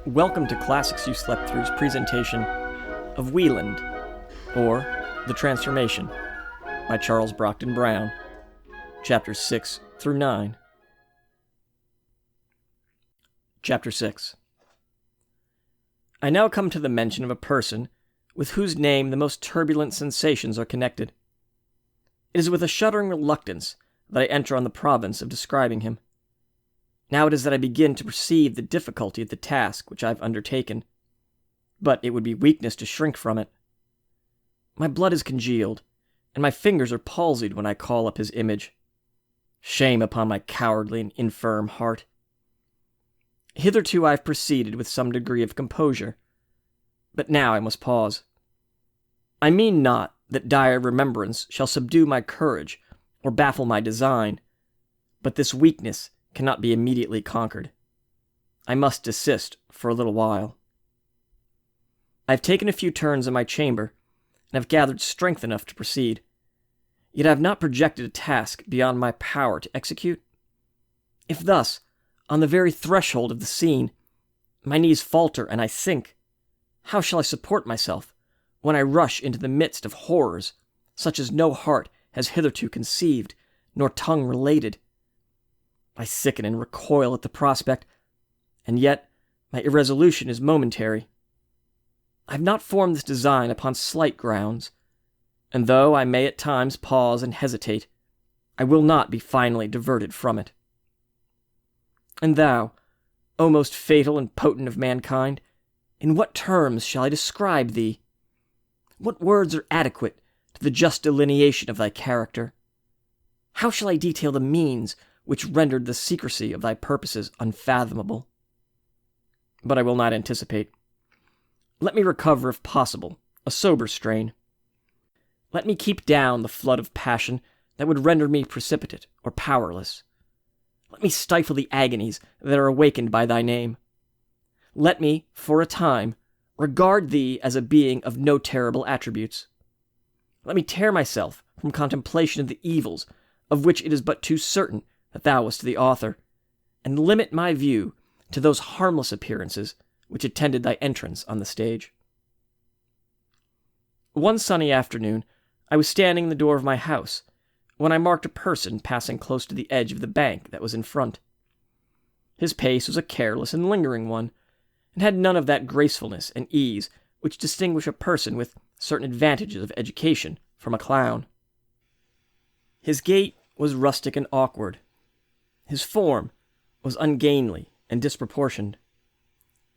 Welcome to Classics You Slept Through's presentation of Wieland, or The Transformation, by Charles Brockden Brown, Chapters 6 through 9. Chapter 6. I now come to the mention of a person with whose name the most turbulent sensations are connected. It is with a shuddering reluctance that I enter on the province of describing him. Now it is that I begin to perceive the difficulty of the task which I have undertaken, but it would be weakness to shrink from it. My blood is congealed, and my fingers are palsied when I call up his image. Shame upon my cowardly and infirm heart. Hitherto I have proceeded with some degree of composure, but now I must pause. I mean not that dire remembrance shall subdue my courage or baffle my design, but this weakness cannot be immediately conquered. I must desist for a little while. I have taken a few turns in my chamber, and have gathered strength enough to proceed. Yet I have not projected a task beyond my power to execute. If thus, on the very threshold of the scene, my knees falter and I sink, how shall I support myself when I rush into the midst of horrors such as no heart has hitherto conceived, nor tongue related? I sicken and recoil at the prospect, and yet my irresolution is momentary. I have not formed this design upon slight grounds, and though I may at times pause and hesitate, I will not be finally diverted from it. And thou, O most fatal and potent of mankind, in what terms shall I describe thee? What words are adequate to the just delineation of thy character? How shall I detail the means which rendered the secrecy of thy purposes unfathomable? But I will not anticipate. Let me recover, if possible, a sober strain. Let me keep down the flood of passion that would render me precipitate or powerless. Let me stifle the agonies that are awakened by thy name. Let me, for a time, regard thee as a being of no terrible attributes. Let me tear myself from contemplation of the evils of which it is but too certain that thou wast the author, and limit my view to those harmless appearances which attended thy entrance on the stage. One sunny afternoon, I was standing in the door of my house, when I marked a person passing close to the edge of the bank that was in front. His pace was a careless and lingering one, and had none of that gracefulness and ease which distinguish a person with certain advantages of education from a clown. His gait was rustic and awkward. His form was ungainly and disproportioned.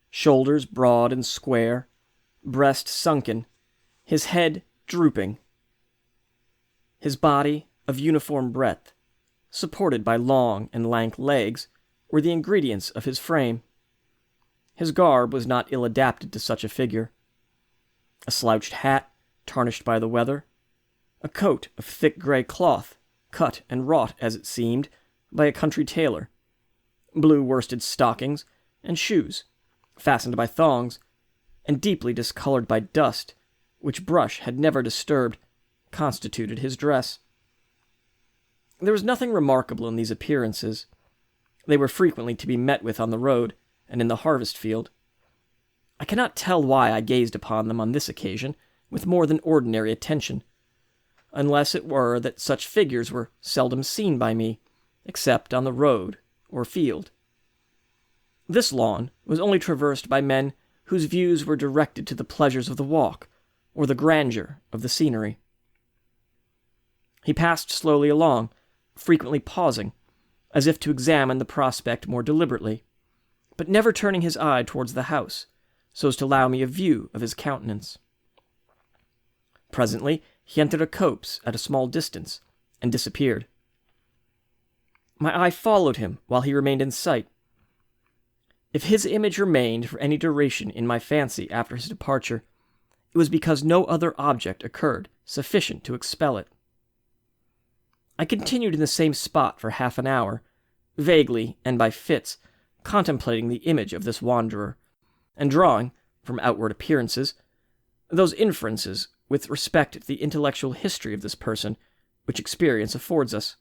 Shoulders broad and square, breast sunken, his head drooping. His body of uniform breadth, supported by long and lank legs, were the ingredients of his frame. His garb was not ill adapted to such a figure. A slouched hat, tarnished by the weather, a coat of thick gray cloth, cut and wrought, as it seemed, by a country tailor, blue worsted stockings, and shoes, fastened by thongs, and deeply discolored by dust, which brush had never disturbed, constituted his dress. There was nothing remarkable in these appearances. They were frequently to be met with on the road and in the harvest field. I cannot tell why I gazed upon them on this occasion with more than ordinary attention, unless it were that such figures were seldom seen by me, except on the road or field. This lawn was only traversed by men whose views were directed to the pleasures of the walk or the grandeur of the scenery. He passed slowly along, frequently pausing, as if to examine the prospect more deliberately, but never turning his eye towards the house, so as to allow me a view of his countenance. Presently he entered a copse at a small distance, and disappeared. My eye followed him while he remained in sight. If his image remained for any duration in my fancy after his departure, it was because no other object occurred sufficient to expel it. I continued in the same spot for half an hour, vaguely and by fits, contemplating the image of this wanderer, and drawing, from outward appearances, those inferences with respect to the intellectual history of this person which experience affords us.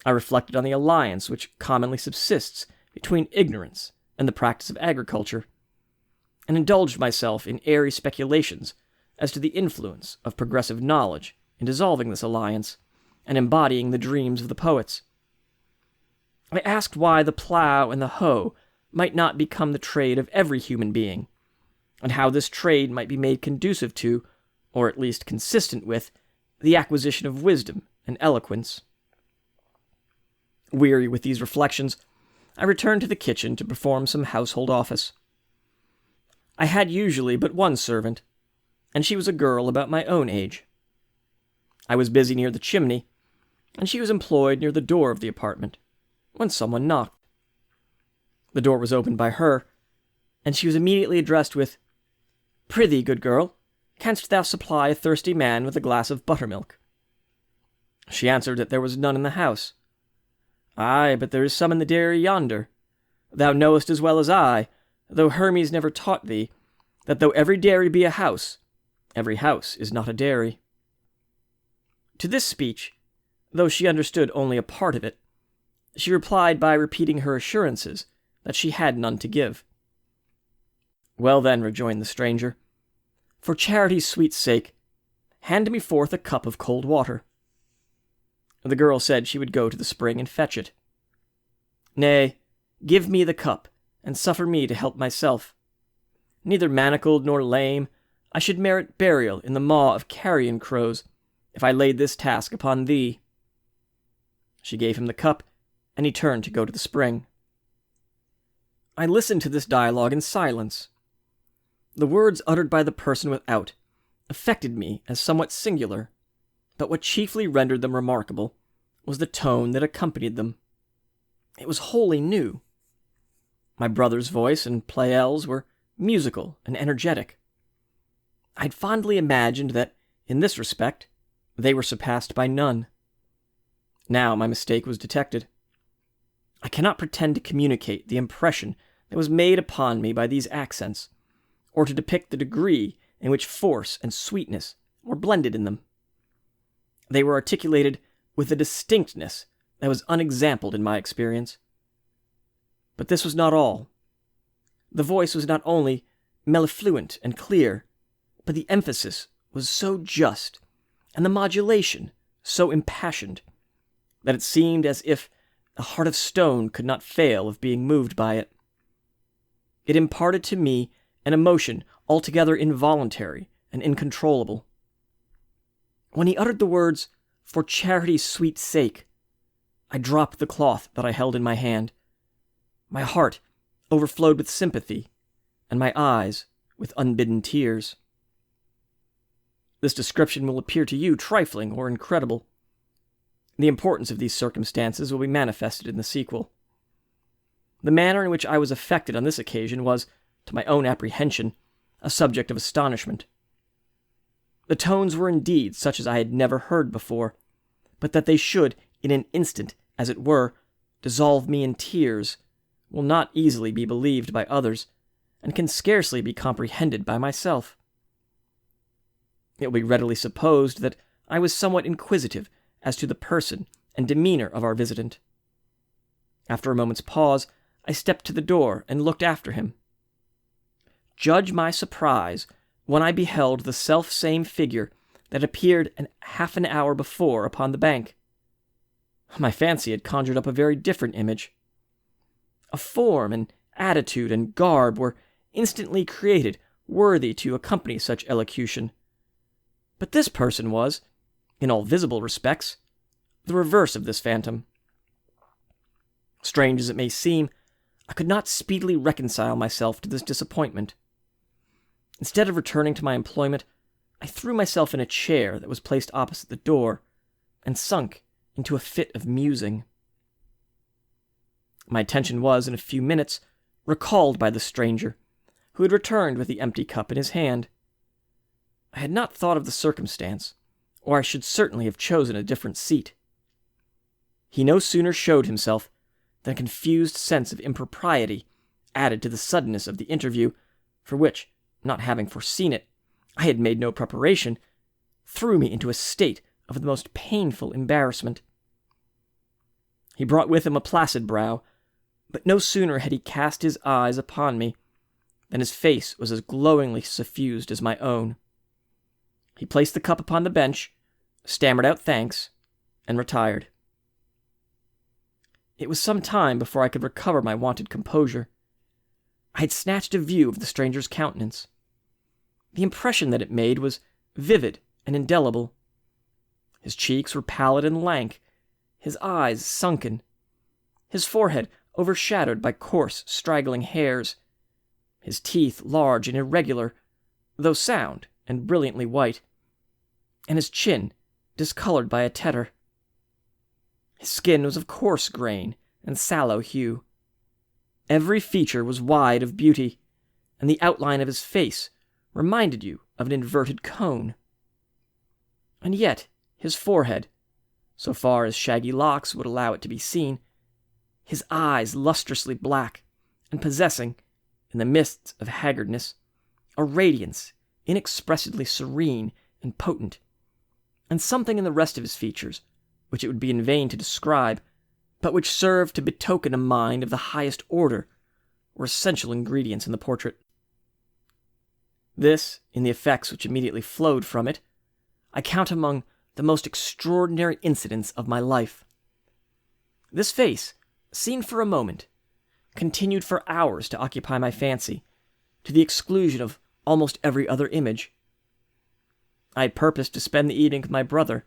I reflected on the alliance which commonly subsists between ignorance and the practice of agriculture, and indulged myself in airy speculations as to the influence of progressive knowledge in dissolving this alliance and embodying the dreams of the poets. I asked why the plough and the hoe might not become the trade of every human being, and how this trade might be made conducive to, or at least consistent with, the acquisition of wisdom and eloquence. Weary with these reflections, I returned to the kitchen to perform some household office. I had usually but one servant, and she was a girl about my own age. I was busy near the chimney, and she was employed near the door of the apartment, when someone knocked. The door was opened by her, and she was immediately addressed with, "Prithee, good girl, canst thou supply a thirsty man with a glass of buttermilk?" She answered that there was none in the house. "Ay, but there is some in the dairy yonder. Thou knowest as well as I, though Hermes never taught thee, that though every dairy be a house, every house is not a dairy." To this speech, though she understood only a part of it, she replied by repeating her assurances that she had none to give. "Well then," rejoined the stranger, "for charity's sweet sake, hand me forth a cup of cold water." The girl said she would go to the spring and fetch it. "Nay, give me the cup, and suffer me to help myself. Neither manacled nor lame, I should merit burial in the maw of carrion crows, if I laid this task upon thee." She gave him the cup, and he turned to go to the spring. I listened to this dialogue in silence. The words uttered by the person without affected me as somewhat singular, but what chiefly rendered them remarkable was the tone that accompanied them. It was wholly new. My brother's voice and Pleyel's were musical and energetic. I had fondly imagined that, in this respect, they were surpassed by none. Now my mistake was detected. I cannot pretend to communicate the impression that was made upon me by these accents, or to depict the degree in which force and sweetness were blended in them. They were articulated with a distinctness that was unexampled in my experience. But this was not all. The voice was not only mellifluent and clear, but the emphasis was so just, and the modulation so impassioned, that it seemed as if a heart of stone could not fail of being moved by it. It imparted to me an emotion altogether involuntary and incontrollable. When he uttered the words, "for charity's sweet sake," I dropped the cloth that I held in my hand. My heart overflowed with sympathy, and my eyes with unbidden tears. This description will appear to you trifling or incredible. The importance of these circumstances will be manifested in the sequel. The manner in which I was affected on this occasion was, to my own apprehension, a subject of astonishment. The tones were indeed such as I had never heard before, but that they should, in an instant, as it were, dissolve me in tears, will not easily be believed by others, and can scarcely be comprehended by myself. It will be readily supposed that I was somewhat inquisitive as to the person and demeanor of our visitant. After a moment's pause, I stepped to the door and looked after him. Judge my surprise when I beheld the self-same figure that appeared half an hour before upon the bank. My fancy had conjured up a very different image. A form and attitude and garb were instantly created worthy to accompany such elocution. But this person was, in all visible respects, the reverse of this phantom. Strange as it may seem, I could not speedily reconcile myself to this disappointment. Instead of returning to my employment, I threw myself in a chair that was placed opposite the door, and sunk into a fit of musing. My attention was, in a few minutes, recalled by the stranger, who had returned with the empty cup in his hand. I had not thought of the circumstance, or I should certainly have chosen a different seat. He no sooner showed himself than a confused sense of impropriety, added to the suddenness of the interview, for which, not having foreseen it, I had made no preparation, threw me into a state of the most painful embarrassment. He brought with him a placid brow, But no sooner had he cast his eyes upon me than his face was as glowingly suffused as my own. He placed the cup upon the bench, stammered out thanks, and retired. It was some time before I could recover my wonted composure. I had snatched a view of the stranger's countenance. The impression that it made was vivid and indelible. His cheeks were pallid and lank, his eyes sunken, his forehead overshadowed by coarse, straggling hairs, his teeth large and irregular, though sound and brilliantly white, and his chin discolored by a tetter. His skin was of coarse grain and sallow hue. Every feature was wide of beauty, and the outline of his face reminded you of an inverted cone. And yet his forehead, so far as shaggy locks would allow it to be seen, his eyes lustrously black, and possessing, in the mists of haggardness, a radiance inexpressibly serene and potent, and something in the rest of his features, which it would be in vain to describe, but which served to betoken a mind of the highest order, were essential ingredients in the portrait. This, in the effects which immediately flowed from it, I count among the most extraordinary incidents of my life. This face, seen for a moment, continued for hours to occupy my fancy, to the exclusion of almost every other image. I had purposed to spend the evening with my brother,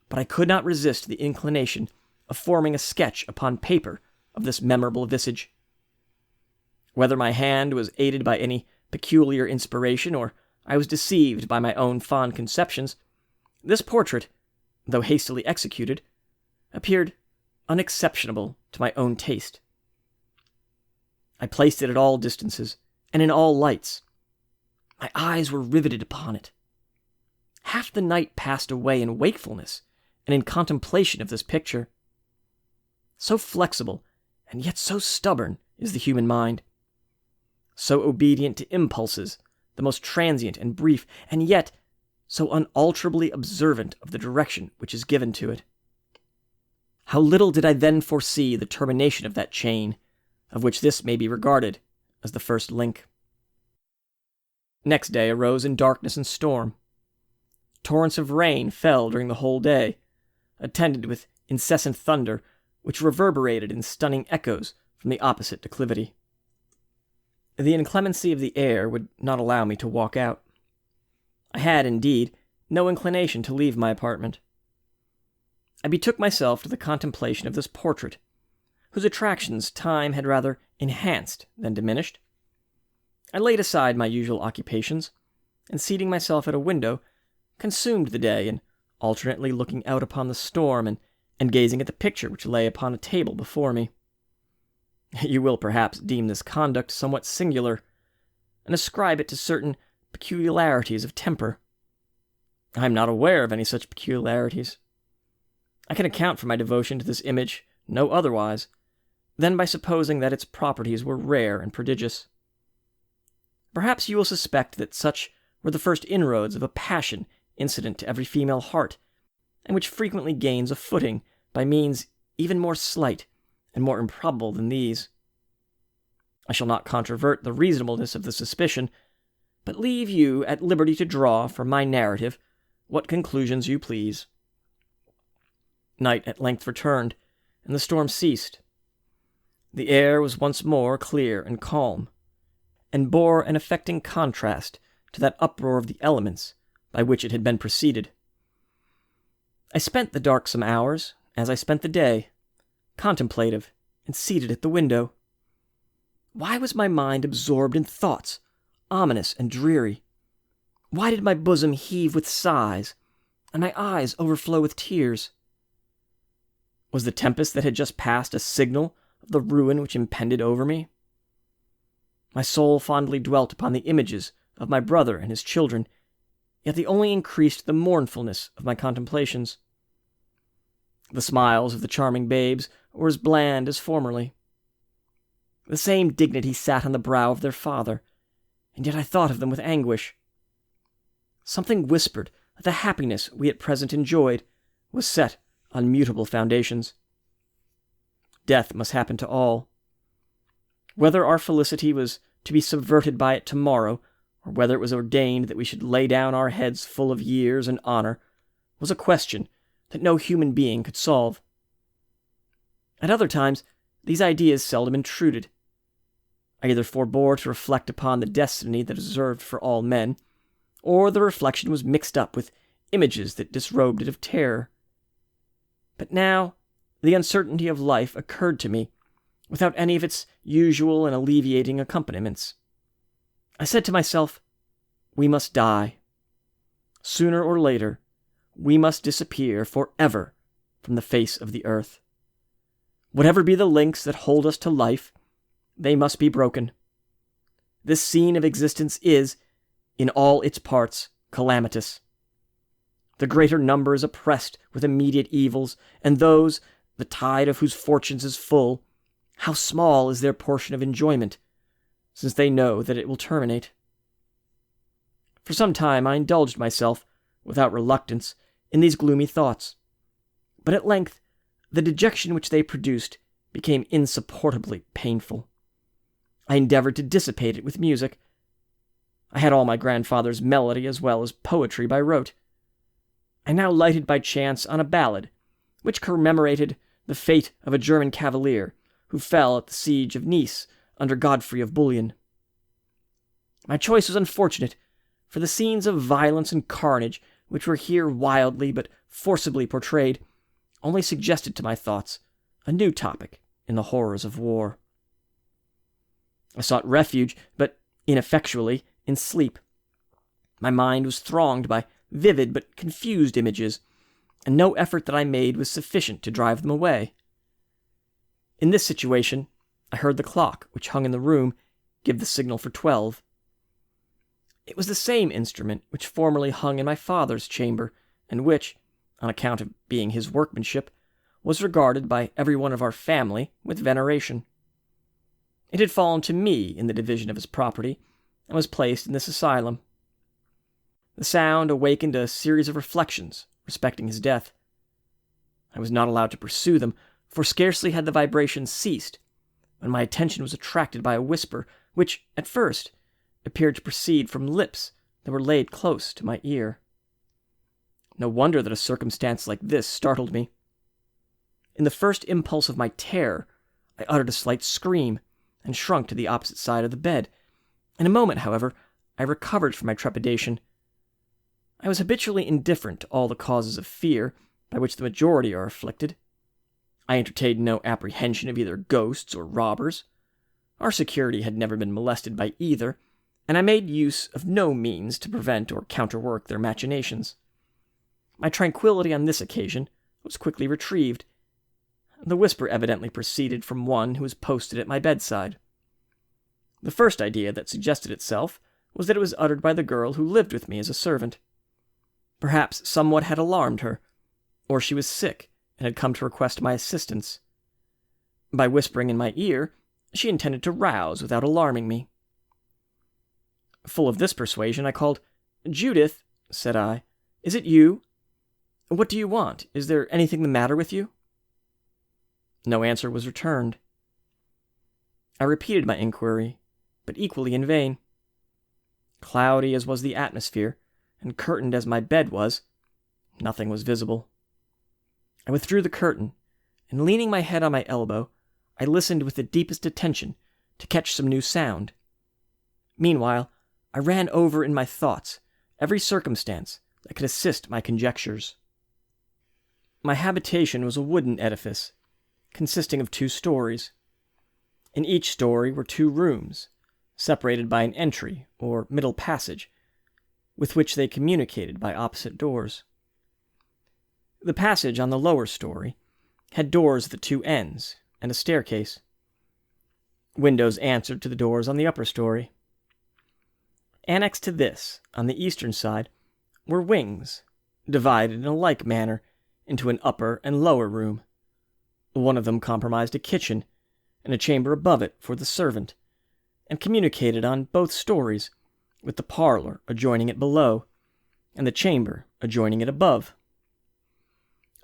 but I could not resist the inclination of forming a sketch upon paper of this memorable visage. Whether my hand was aided by any peculiar inspiration, or I was deceived by my own fond conceptions, this portrait, though hastily executed, appeared unexceptionable to my own taste. I placed it at all distances, and in all lights. My eyes were riveted upon it. Half the night passed away in wakefulness and in contemplation of this picture. So flexible, and yet so stubborn, is the human mind. So obedient to impulses, the most transient and brief, and yet so unalterably observant of the direction which is given to it. How little did I then foresee the termination of that chain, of which this may be regarded as the first link. Next day arose in darkness and storm. Torrents of rain fell during the whole day, attended with incessant thunder, which reverberated in stunning echoes from the opposite declivity. The inclemency of the air would not allow me to walk out. I had, indeed, no inclination to leave my apartment. I betook myself to the contemplation of this portrait, whose attractions time had rather enhanced than diminished. I laid aside my usual occupations, and seating myself at a window, consumed the day in alternately looking out upon the storm and gazing at the picture which lay upon a table before me. You will perhaps deem this conduct somewhat singular, and ascribe it to certain peculiarities of temper. I am not aware of any such peculiarities. I can account for my devotion to this image no otherwise than by supposing that its properties were rare and prodigious. Perhaps you will suspect that such were the first inroads of a passion incident to every female heart, and which frequently gains a footing by means even more slight and more improbable than these. I shall not controvert the reasonableness of the suspicion, but leave you at liberty to draw from my narrative what conclusions you please. Night at length returned, and the storm ceased. The air was once more clear and calm, and bore an affecting contrast to that uproar of the elements by which it had been preceded. I spent the darksome hours, as I spent the day, contemplative and seated at the window. Why was my mind absorbed in thoughts, ominous and dreary? Why did my bosom heave with sighs, and my eyes overflow with tears? Was the tempest that had just passed a signal of the ruin which impended over me? My soul fondly dwelt upon the images of my brother and his children, yet they only increased the mournfulness of my contemplations. The smiles of the charming babes were as bland as formerly. The same dignity sat on the brow of their father, and yet I thought of them with anguish. Something whispered that the happiness we at present enjoyed was set on mutable foundations. Death must happen to all. Whether our felicity was to be subverted by it tomorrow, or whether it was ordained that we should lay down our heads full of years and honor, was a question that no human being could solve. At other times, these ideas seldom intruded. I either forbore to reflect upon the destiny that is reserved for all men, or the reflection was mixed up with images that disrobed it of terror. But now, the uncertainty of life occurred to me without any of its usual and alleviating accompaniments. I said to myself, we must die. Sooner or later, we must disappear forever from the face of the earth. Whatever be the links that hold us to life, they must be broken. This scene of existence is, in all its parts, calamitous. The greater number is oppressed with immediate evils, and those, the tide of whose fortunes is full, how small is their portion of enjoyment, since they know that it will terminate. For some time I indulged myself, without reluctance, in these gloomy thoughts, but at length the dejection which they produced became insupportably painful. I endeavored to dissipate it with music. I had all my grandfather's melody as well as poetry by rote. I now lighted by chance on a ballad, which commemorated the fate of a German cavalier who fell at the siege of Nice under Godfrey of Bouillon. My choice was unfortunate, for the scenes of violence and carnage which were here wildly but forcibly portrayed only suggested to my thoughts a new topic in the horrors of war. I sought refuge, but ineffectually, in sleep. My mind was thronged by vivid but confused images, and no effort that I made was sufficient to drive them away. In this situation, I heard the clock, which hung in the room, give the signal for 12. It was the same instrument which formerly hung in my father's chamber, and which, on account of being his workmanship, was regarded by every one of our family with veneration. It had fallen to me in the division of his property, and was placed in this asylum. The sound awakened a series of reflections respecting his death. I was not allowed to pursue them, for scarcely had the vibrations ceased, when my attention was attracted by a whisper, which, at first, appeared to proceed from lips that were laid close to my ear. No wonder that a circumstance like this startled me. In the first impulse of my terror, I uttered a slight scream, and shrunk to the opposite side of the bed. In a moment, however, I recovered from my trepidation. I was habitually indifferent to all the causes of fear by which the majority are afflicted. I entertained no apprehension of either ghosts or robbers. Our security had never been molested by either, and I made use of no means to prevent or counterwork their machinations. My tranquillity on this occasion was quickly retrieved. The whisper evidently proceeded from one who was posted at my bedside. The first idea that suggested itself was that it was uttered by the girl who lived with me as a servant. Perhaps somewhat had alarmed her, or she was sick and had come to request my assistance. By whispering in my ear, she intended to rouse without alarming me. Full of this persuasion, I called, "Judith," said I, "is it you? What do you want? Is there anything the matter with you?" No answer was returned. I repeated my inquiry, but equally in vain. Cloudy as was the atmosphere, and curtained as my bed was, nothing was visible. I withdrew the curtain, and leaning my head on my elbow, I listened with the deepest attention to catch some new sound. Meanwhile, I ran over in my thoughts every circumstance that could assist my conjectures. My habitation was a wooden edifice, consisting of 2 stories. In each story were 2 rooms, separated by an entry or middle passage, with which they communicated by opposite doors. The passage on the lower story had doors at the 2 ends and a staircase. Windows answered to the doors on the upper story. Annexed to this, on the eastern side, were wings, divided in a like manner into an upper and lower room. One of them comprised a kitchen, and a chamber above it for the servant, and communicated on both stories, with the parlor adjoining it below, and the chamber adjoining it above.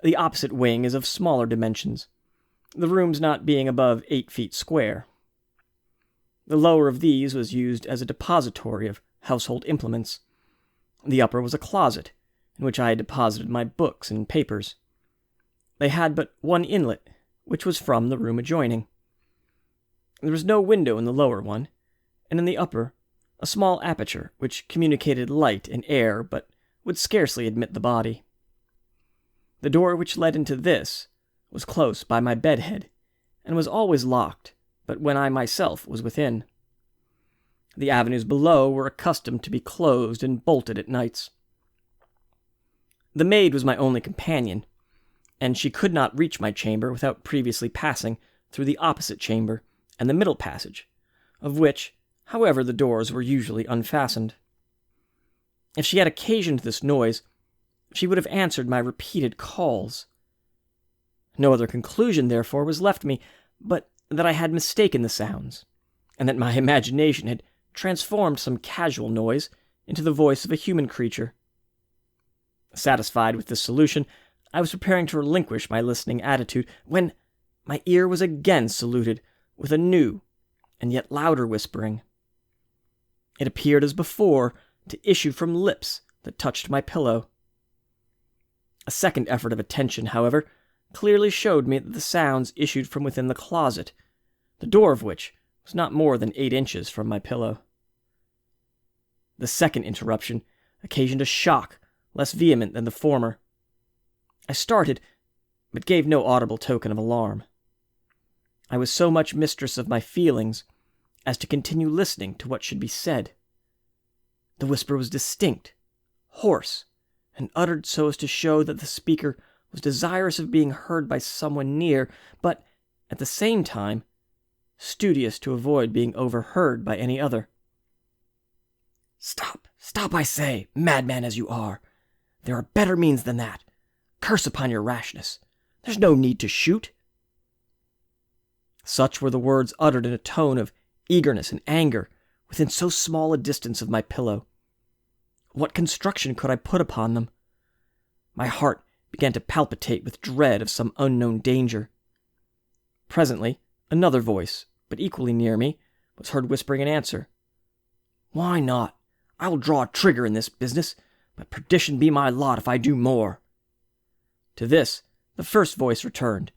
The opposite wing is of smaller dimensions, the rooms not being above 8 feet square. The lower of these was used as a depository of household implements. The upper was a closet, in which I had deposited my books and papers. They had but one inlet, which was from the room adjoining. There was no window in the lower one, and in the upper, a small aperture which communicated light and air but would scarcely admit the body. The door which led into this was close by my bedhead, and was always locked, but when I myself was within. The avenues below were accustomed to be closed and bolted at nights. The maid was my only companion, and she could not reach my chamber without previously passing through the opposite chamber and the middle passage, of which, however, the doors were usually unfastened. If she had occasioned this noise, she would have answered my repeated calls. No other conclusion, therefore, was left me but that I had mistaken the sounds, and that my imagination had transformed some casual noise into the voice of a human creature. Satisfied with this solution, I was preparing to relinquish my listening attitude, when my ear was again saluted with a new and yet louder whispering. It appeared as before to issue from lips that touched my pillow. A second effort of attention, however, clearly showed me that the sounds issued from within the closet, the door of which was not more than 8 inches from my pillow. The second interruption occasioned a shock less vehement than the former. I started, but gave no audible token of alarm. I was so much mistress of my feelings as to continue listening to what should be said. The whisper was distinct, hoarse, and uttered so as to show that the speaker was desirous of being heard by someone near, but, at the same time, studious to avoid being overheard by any other. "Stop, stop, I say, madman as you are. There are better means than that. Curse upon your rashness. There's no need to shoot." Such were the words uttered in a tone of eagerness and anger within so small a distance of my pillow. What construction could I put upon them? My heart began to palpitate with dread of some unknown danger. Presently, another voice, but equally near me, was heard whispering in answer. "Why not? I will draw a trigger in this business, but perdition be my lot if I do more." To this, the first voice returned,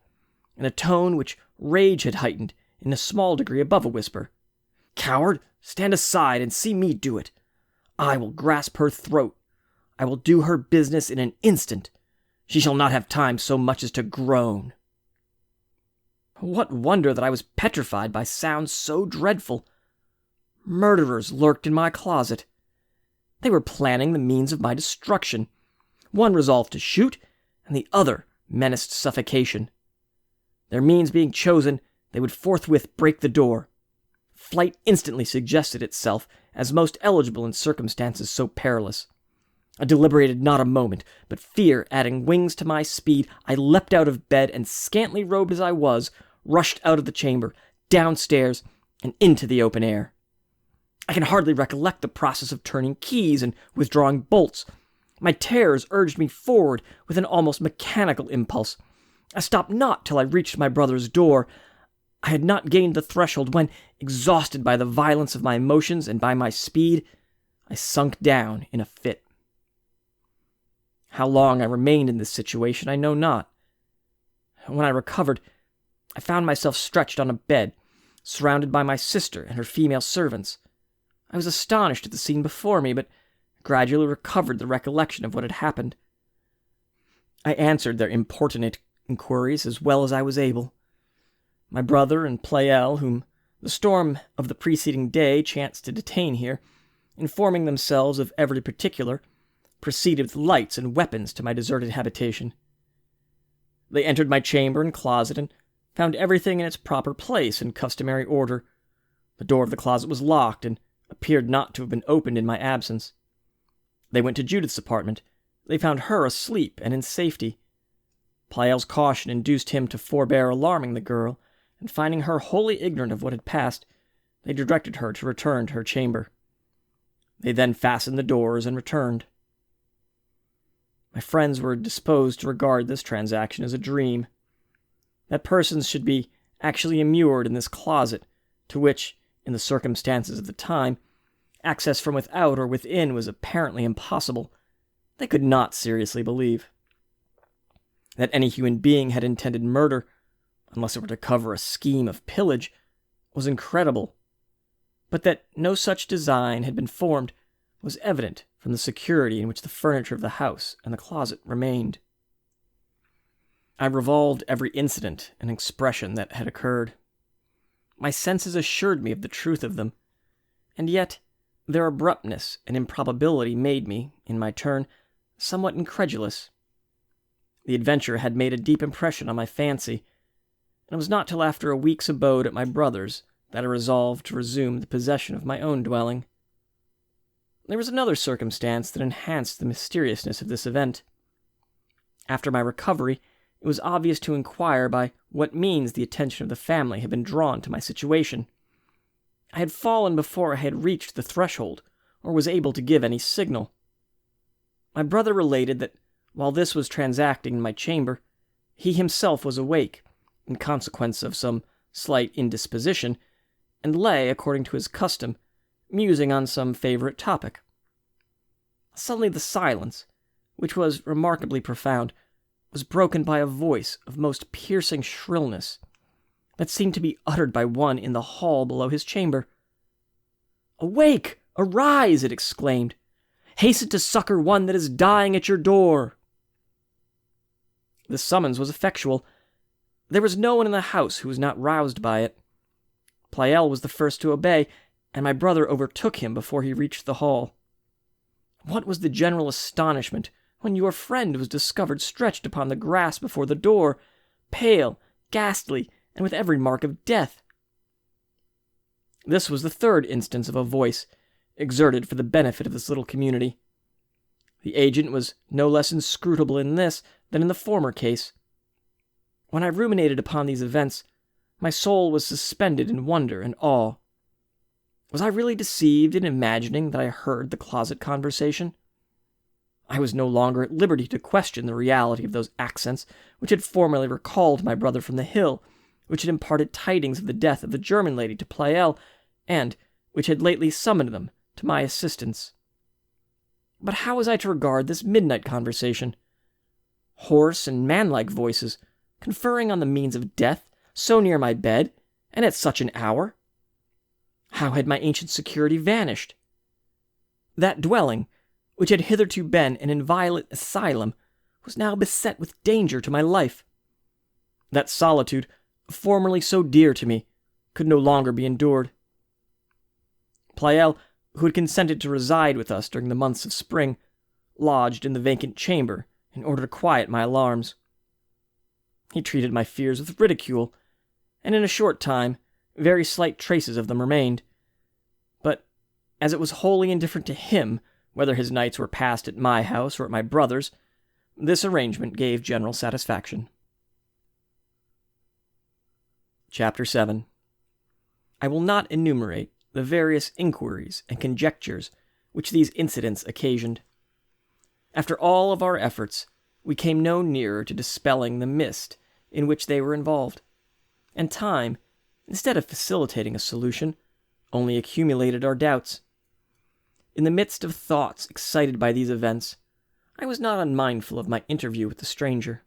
in a tone which rage had heightened in a small degree above a whisper. "Coward, stand aside and see me do it. I will grasp her throat. I will do her business in an instant. She shall not have time so much as to groan." What wonder that I was petrified by sounds so dreadful. Murderers lurked in my closet. They were planning the means of my destruction. One resolved to shoot, and the other menaced suffocation. Their means being chosen, they would forthwith break the door. Flight instantly suggested itself as most eligible in circumstances so perilous. I deliberated not a moment, but fear adding wings to my speed, I leapt out of bed, and scantily robed as I was, rushed out of the chamber, downstairs, and into the open air. I can hardly recollect the process of turning keys and withdrawing bolts. My terrors urged me forward with an almost mechanical impulse. I stopped not till I reached my brother's door. I had not gained the threshold when, exhausted by the violence of my emotions and by my speed, I sunk down in a fit. How long I remained in this situation I know not. When I recovered, I found myself stretched on a bed, surrounded by my sister and her female servants. I was astonished at the scene before me, but gradually recovered the recollection of what had happened. I answered their importunate inquiries as well as I was able. My brother and Pleyel, whom the storm of the preceding day chanced to detain here, informing themselves of every particular, proceeded with lights and weapons to my deserted habitation. They entered my chamber and closet, and found everything in its proper place and customary order. The door of the closet was locked, and appeared not to have been opened in my absence. They went to Judith's apartment. They found her asleep and in safety. Pleyel's caution induced him to forbear alarming the girl, and finding her wholly ignorant of what had passed, they directed her to return to her chamber. They then fastened the doors and returned. My friends were disposed to regard this transaction as a dream. That persons should be actually immured in this closet, to which, in the circumstances of the time, access from without or within was apparently impossible, they could not seriously believe. That any human being had intended murder, unless it were to cover a scheme of pillage, was incredible. But that no such design had been formed was evident from the security in which the furniture of the house and the closet remained. I revolved every incident and expression that had occurred. My senses assured me of the truth of them, and yet their abruptness and improbability made me, in my turn, somewhat incredulous. The adventure had made a deep impression on my fancy, and it was not till after a week's abode at my brother's that I resolved to resume the possession of my own dwelling. There was another circumstance that enhanced the mysteriousness of this event. After my recovery, it was obvious to inquire by what means the attention of the family had been drawn to my situation. I had fallen before I had reached the threshold, or was able to give any signal. My brother related that, while this was transacting in my chamber, he himself was awake, in consequence of some slight indisposition, and lay, according to his custom, musing on some favorite topic. Suddenly the silence, which was remarkably profound, was broken by a voice of most piercing shrillness that seemed to be uttered by one in the hall below his chamber. "Awake! Arise!" it exclaimed. "Hasten to succor one that is dying at your door!" The summons was effectual. There was no one in the house who was not roused by it. Pleyel was the first to obey, and my brother overtook him before he reached the hall. What was the general astonishment when your friend was discovered stretched upon the grass before the door, pale, ghastly, and with every mark of death! This was the third instance of a voice exerted for the benefit of this little community. The agent was no less inscrutable in this than in the former case. When I ruminated upon these events, my soul was suspended in wonder and awe. Was I really deceived in imagining that I heard the closet conversation? I was no longer at liberty to question the reality of those accents which had formerly recalled my brother from the hill, which had imparted tidings of the death of the German lady to Pleyel, and which had lately summoned them to my assistance. But how was I to regard this midnight conversation? Hoarse and manlike voices, conferring on the means of death, so near my bed, and at such an hour? How had my ancient security vanished? That dwelling, which had hitherto been an inviolate asylum, was now beset with danger to my life. That solitude, formerly so dear to me, could no longer be endured. Pleyel, who had consented to reside with us during the months of spring, lodged in the vacant chamber in order to quiet my alarms. He treated my fears with ridicule, and in a short time very slight traces of them remained. But as it was wholly indifferent to him whether his nights were passed at my house or at my brother's, this arrangement gave general satisfaction. Chapter 7. I will not enumerate the various inquiries and conjectures which these incidents occasioned. After all of our efforts, we came no nearer to dispelling the mist in which they were involved, and time, instead of facilitating a solution, only accumulated our doubts. In the midst of thoughts excited by these events, I was not unmindful of my interview with the stranger.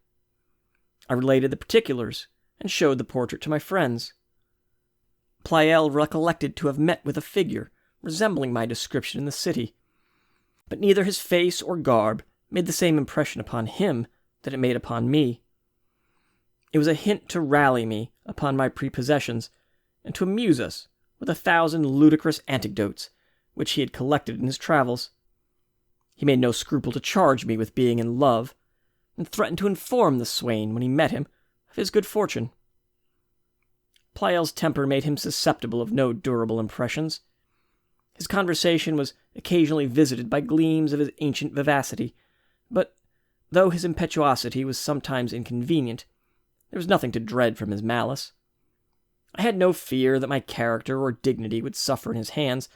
I related the particulars, and showed the portrait to my friends. Pleyel recollected to have met with a figure resembling my description in the city, but neither his face or garb made the same impression upon him that it made upon me. It was a hint to rally me upon my prepossessions, and to amuse us with 1,000 ludicrous anecdotes which he had collected in his travels. He made no scruple to charge me with being in love, and threatened to inform the swain, when he met him, of his good fortune. Pleyel's temper made him susceptible of no durable impressions. His conversation was occasionally visited by gleams of his ancient vivacity, but though his impetuosity was sometimes inconvenient, there was nothing to dread from his malice. I had no fear that my character or dignity would suffer in his hands,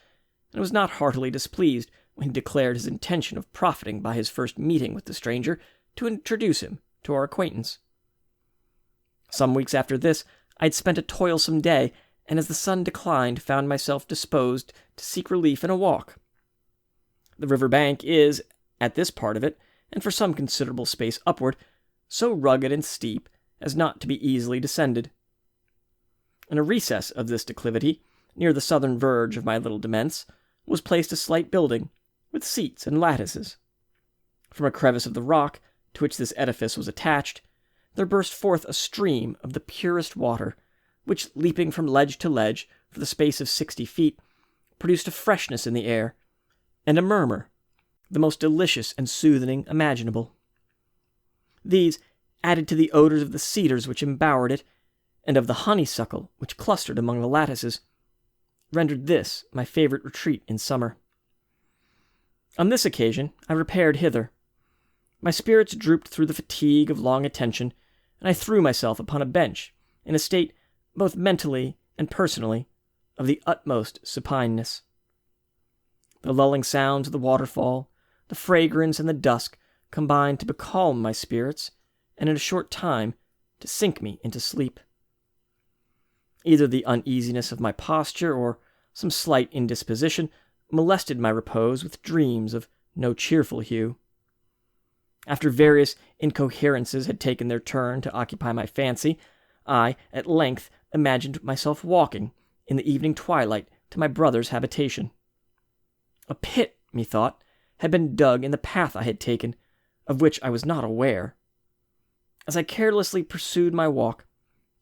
and was not heartily displeased when he declared his intention of profiting by his first meeting with the stranger to introduce him to our acquaintance. Some weeks after this, I had spent a toilsome day, and as the sun declined, found myself disposed to seek relief in a walk. The river bank is, at this part of it, and for some considerable space upward, so rugged and steep as not to be easily descended. In a recess of this declivity, near the southern verge of my little demesne, was placed a slight building, with seats and lattices. From a crevice of the rock, to which this edifice was attached, there burst forth a stream of the purest water, which, leaping from ledge to ledge for the space of 60 feet, produced a freshness in the air, and a murmur, the most delicious and soothing imaginable. These, added to the odors of the cedars which embowered it, and of the honeysuckle which clustered among the lattices, rendered this my favorite retreat in summer. On this occasion I repaired hither. My spirits drooped through the fatigue of long attention, and I threw myself upon a bench in a state, both mentally and personally, of the utmost supineness. The lulling sounds of the waterfall, the fragrance and the dusk combined to becalm my spirits, and in a short time to sink me into sleep. Either the uneasiness of my posture or some slight indisposition molested my repose with dreams of no cheerful hue. After various incoherences had taken their turn to occupy my fancy, I, at length, imagined myself walking, in the evening twilight, to my brother's habitation. A pit, methought, had been dug in the path I had taken, of which I was not aware. As I carelessly pursued my walk,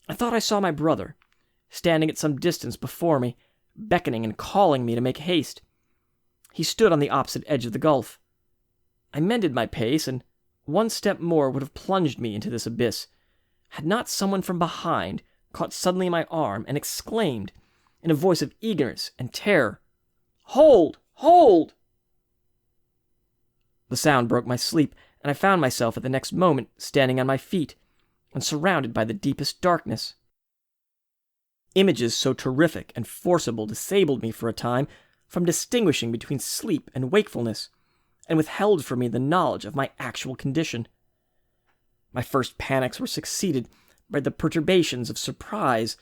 I thought I saw my brother, standing at some distance before me, beckoning and calling me to make haste. He stood on the opposite edge of the gulf. I mended my pace, and one step more would have plunged me into this abyss, had not someone from behind caught suddenly my arm and exclaimed, in a voice of eagerness and terror, "Hold! Hold!" The sound broke my sleep, and I found myself at the next moment standing on my feet, and surrounded by the deepest darkness. Images so terrific and forcible disabled me for a time from distinguishing between sleep and wakefulness, and withheld from me the knowledge of my actual condition. My first panics were succeeded by the perturbations of surprise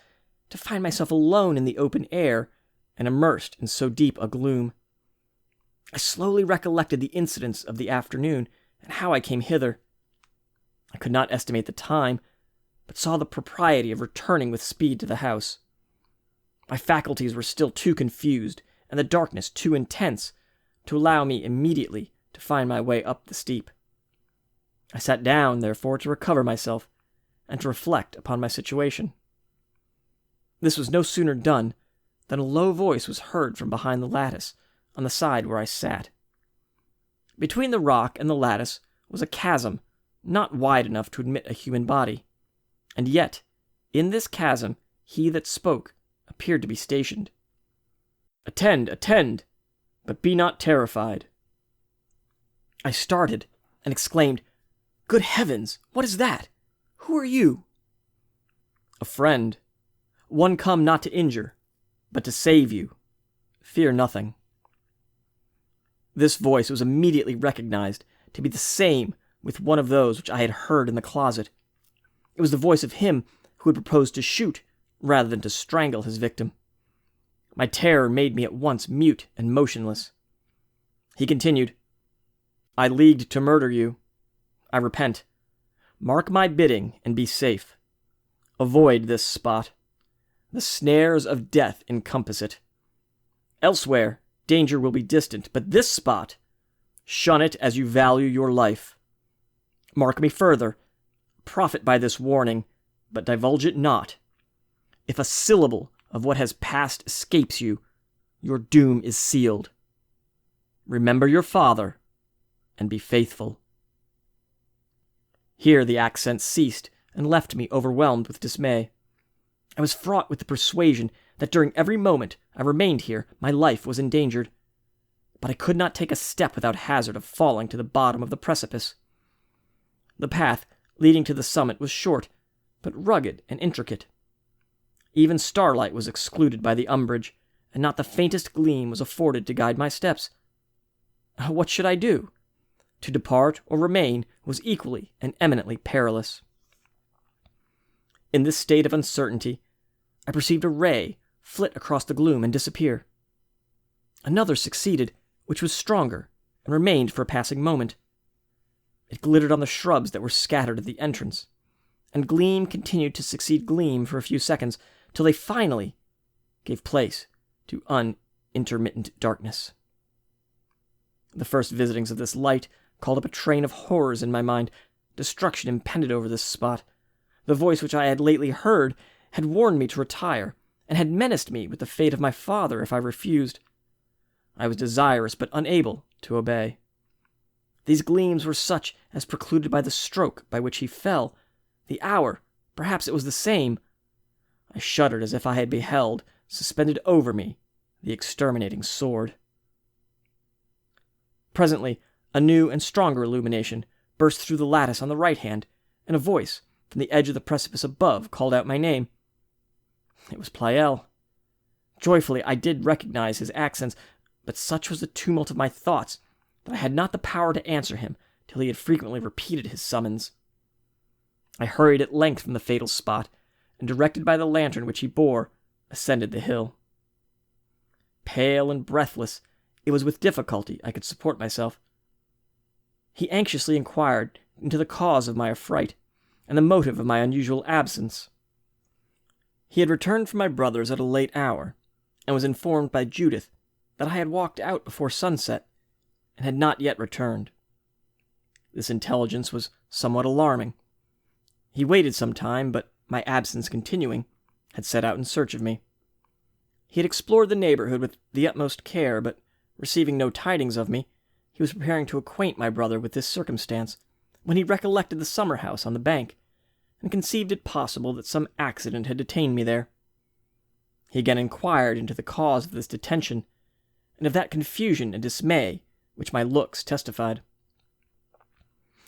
to find myself alone in the open air and immersed in so deep a gloom. I slowly recollected the incidents of the afternoon and how I came hither. I could not estimate the time, but saw the propriety of returning with speed to the house. My faculties were still too confused, and the darkness too intense, to allow me immediately to find my way up the steep. I sat down, therefore, to recover myself, and to reflect upon my situation. This was no sooner done than a low voice was heard from behind the lattice, on the side where I sat. Between the rock and the lattice was a chasm, not wide enough to admit a human body, and yet, in this chasm, he that spoke appeared to be stationed. "Attend, attend, but be not terrified." I started, and exclaimed, "Good heavens, what is that? Who are you?" "A friend, one come not to injure, but to save you. Fear nothing." This voice was immediately recognized to be the same with one of those which I had heard in the closet. It was the voice of him who had proposed to shoot rather than to strangle his victim. My terror made me at once mute and motionless. He continued, "I leagued to murder you. I repent. Mark my bidding and be safe. Avoid this spot. The snares of death encompass it. Elsewhere, danger will be distant, but this spot, shun it as you value your life. Mark me further. Profit by this warning, but divulge it not. If a syllable of what has passed escapes you, your doom is sealed. Remember your father, and be faithful." Here the accents ceased, and left me overwhelmed with dismay. I was fraught with the persuasion that during every moment I remained here my life was endangered, but I could not take a step without hazard of falling to the bottom of the precipice. The path leading to the summit was short, but rugged and intricate. Even starlight was excluded by the umbrage, and not the faintest gleam was afforded to guide my steps. What should I do? To depart or remain was equally and eminently perilous. In this state of uncertainty, I perceived a ray flit across the gloom and disappear. Another succeeded, which was stronger, and remained for a passing moment. It glittered on the shrubs that were scattered at the entrance, and gleam continued to succeed gleam for a few seconds, till they finally gave place to unintermittent darkness. The first visitings of this light called up a train of horrors in my mind. Destruction impended over this spot. The voice which I had lately heard had warned me to retire, and had menaced me with the fate of my father if I refused. I was desirous but unable to obey. These gleams were such as precluded by the stroke by which he fell. The hour, perhaps it was the same. I shuddered as if I had beheld, suspended over me, the exterminating sword. Presently, a new and stronger illumination burst through the lattice on the right hand, and a voice from the edge of the precipice above called out my name. It was Pleyel. Joyfully I did recognize his accents, but such was the tumult of my thoughts that I had not the power to answer him till he had frequently repeated his summons. I hurried at length from the fatal spot, and directed by the lantern which he bore, ascended the hill. Pale and breathless, it was with difficulty I could support myself. He anxiously inquired into the cause of my affright, and the motive of my unusual absence. He had returned from my brother's at a late hour, and was informed by Judith that I had walked out before sunset, and had not yet returned. This intelligence was somewhat alarming. He waited some time, but my absence continuing, had set out in search of me. He had explored the neighborhood with the utmost care, but receiving no tidings of me, he was preparing to acquaint my brother with this circumstance, when he recollected the summer-house on the bank, and conceived it possible that some accident had detained me there. He again inquired into the cause of this detention, and of that confusion and dismay which my looks testified.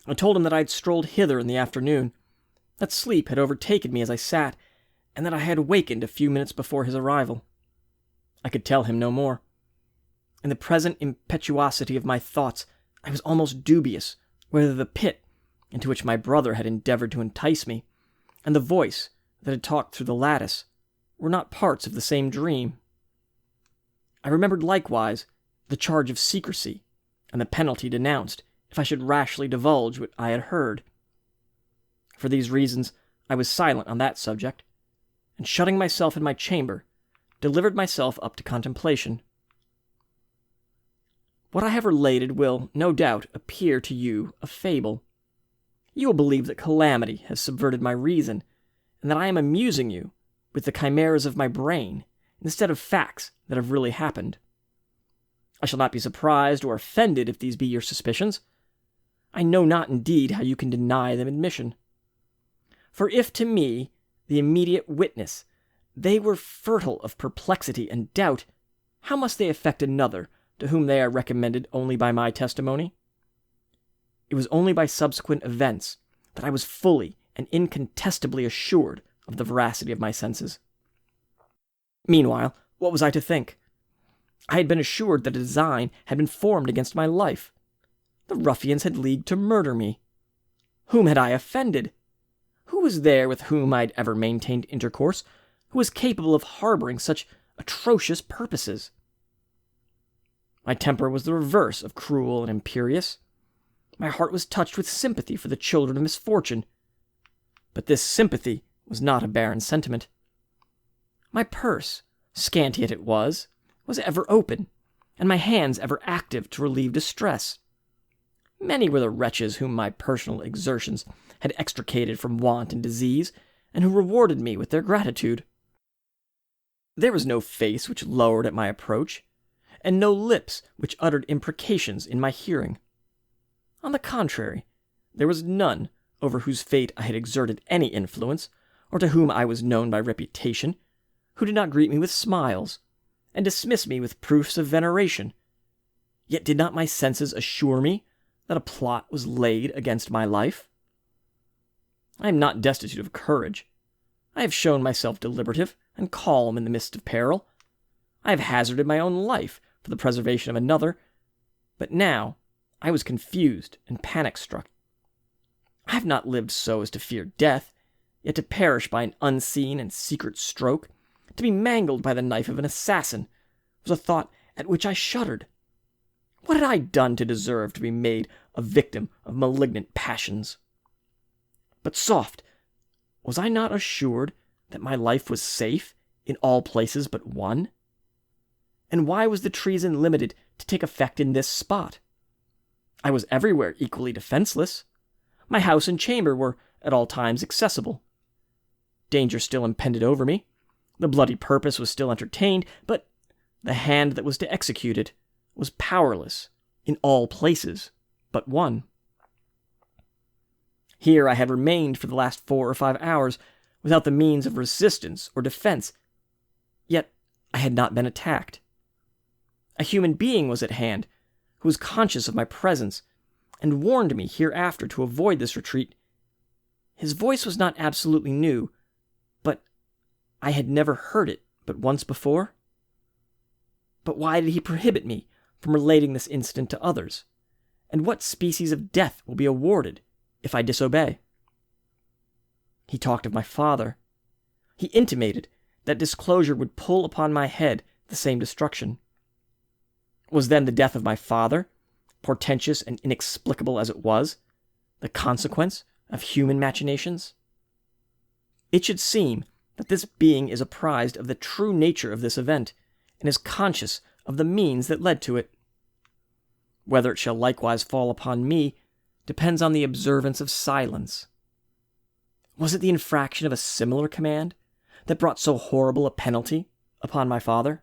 I told him that I had strolled hither in the afternoon, that sleep had overtaken me as I sat, and that I had awakened a few minutes before his arrival. I could tell him no more. In the present impetuosity of my thoughts, I was almost dubious whether the pit into which my brother had endeavored to entice me, and the voice that had talked through the lattice, were not parts of the same dream. I remembered likewise the charge of secrecy, and the penalty denounced if I should rashly divulge what I had heard. For these reasons, I was silent on that subject, and shutting myself in my chamber, delivered myself up to contemplation. What I have related will, no doubt, appear to you a fable. You will believe that calamity has subverted my reason, and that I am amusing you with the chimeras of my brain, instead of facts that have really happened. I shall not be surprised or offended if these be your suspicions. I know not, indeed, how you can deny them admission. For if to me, the immediate witness, they were fertile of perplexity and doubt, how must they affect another, to whom they are recommended only by my testimony? It was only by subsequent events that I was fully and incontestably assured of the veracity of my senses. Meanwhile, what was I to think? I had been assured that a design had been formed against my life. The ruffians had leagued to murder me. Whom had I offended? Who was there with whom I had ever maintained intercourse, who was capable of harboring such atrocious purposes? My temper was the reverse of cruel and imperious. My heart was touched with sympathy for the children of misfortune. But this sympathy was not a barren sentiment. My purse, scanty as it was ever open, and my hands ever active to relieve distress. Many were the wretches whom my personal exertions had extricated from want and disease, and who rewarded me with their gratitude. There was no face which lowered at my approach, and no lips which uttered imprecations in my hearing. On the contrary, there was none over whose fate I had exerted any influence, or to whom I was known by reputation, who did not greet me with smiles, and dismiss me with proofs of veneration. Yet did not my senses assure me that a plot was laid against my life? I am not destitute of courage. I have shown myself deliberative and calm in the midst of peril. I have hazarded my own life for the preservation of another, but now I was confused and panic-struck. I have not lived so as to fear death, yet to perish by an unseen and secret stroke, to be mangled by the knife of an assassin, was a thought at which I shuddered. What had I done to deserve to be made a victim of malignant passions? But soft, was I not assured that my life was safe in all places but one? And why was the treason limited to take effect in this spot? I was everywhere equally defenseless. My house and chamber were at all times accessible. Danger still impended over me. The bloody purpose was still entertained, but the hand that was to execute it was powerless in all places but one. Here I had remained for the last 4 or 5 hours without the means of resistance or defense, yet I had not been attacked. A human being was at hand, who was conscious of my presence, and warned me hereafter to avoid this retreat. His voice was not absolutely new, but I had never heard it but once before. But why did he prohibit me from relating this incident to others? And what species of death will be awarded if I disobey? He talked of my father. He intimated that disclosure would pull upon my head the same destruction. Was then the death of my father, portentous and inexplicable as it was, the consequence of human machinations? It should seem that this being is apprised of the true nature of this event, and is conscious of the means that led to it. Whether it shall likewise fall upon me depends on the observance of silence. Was it the infraction of a similar command that brought so horrible a penalty upon my father?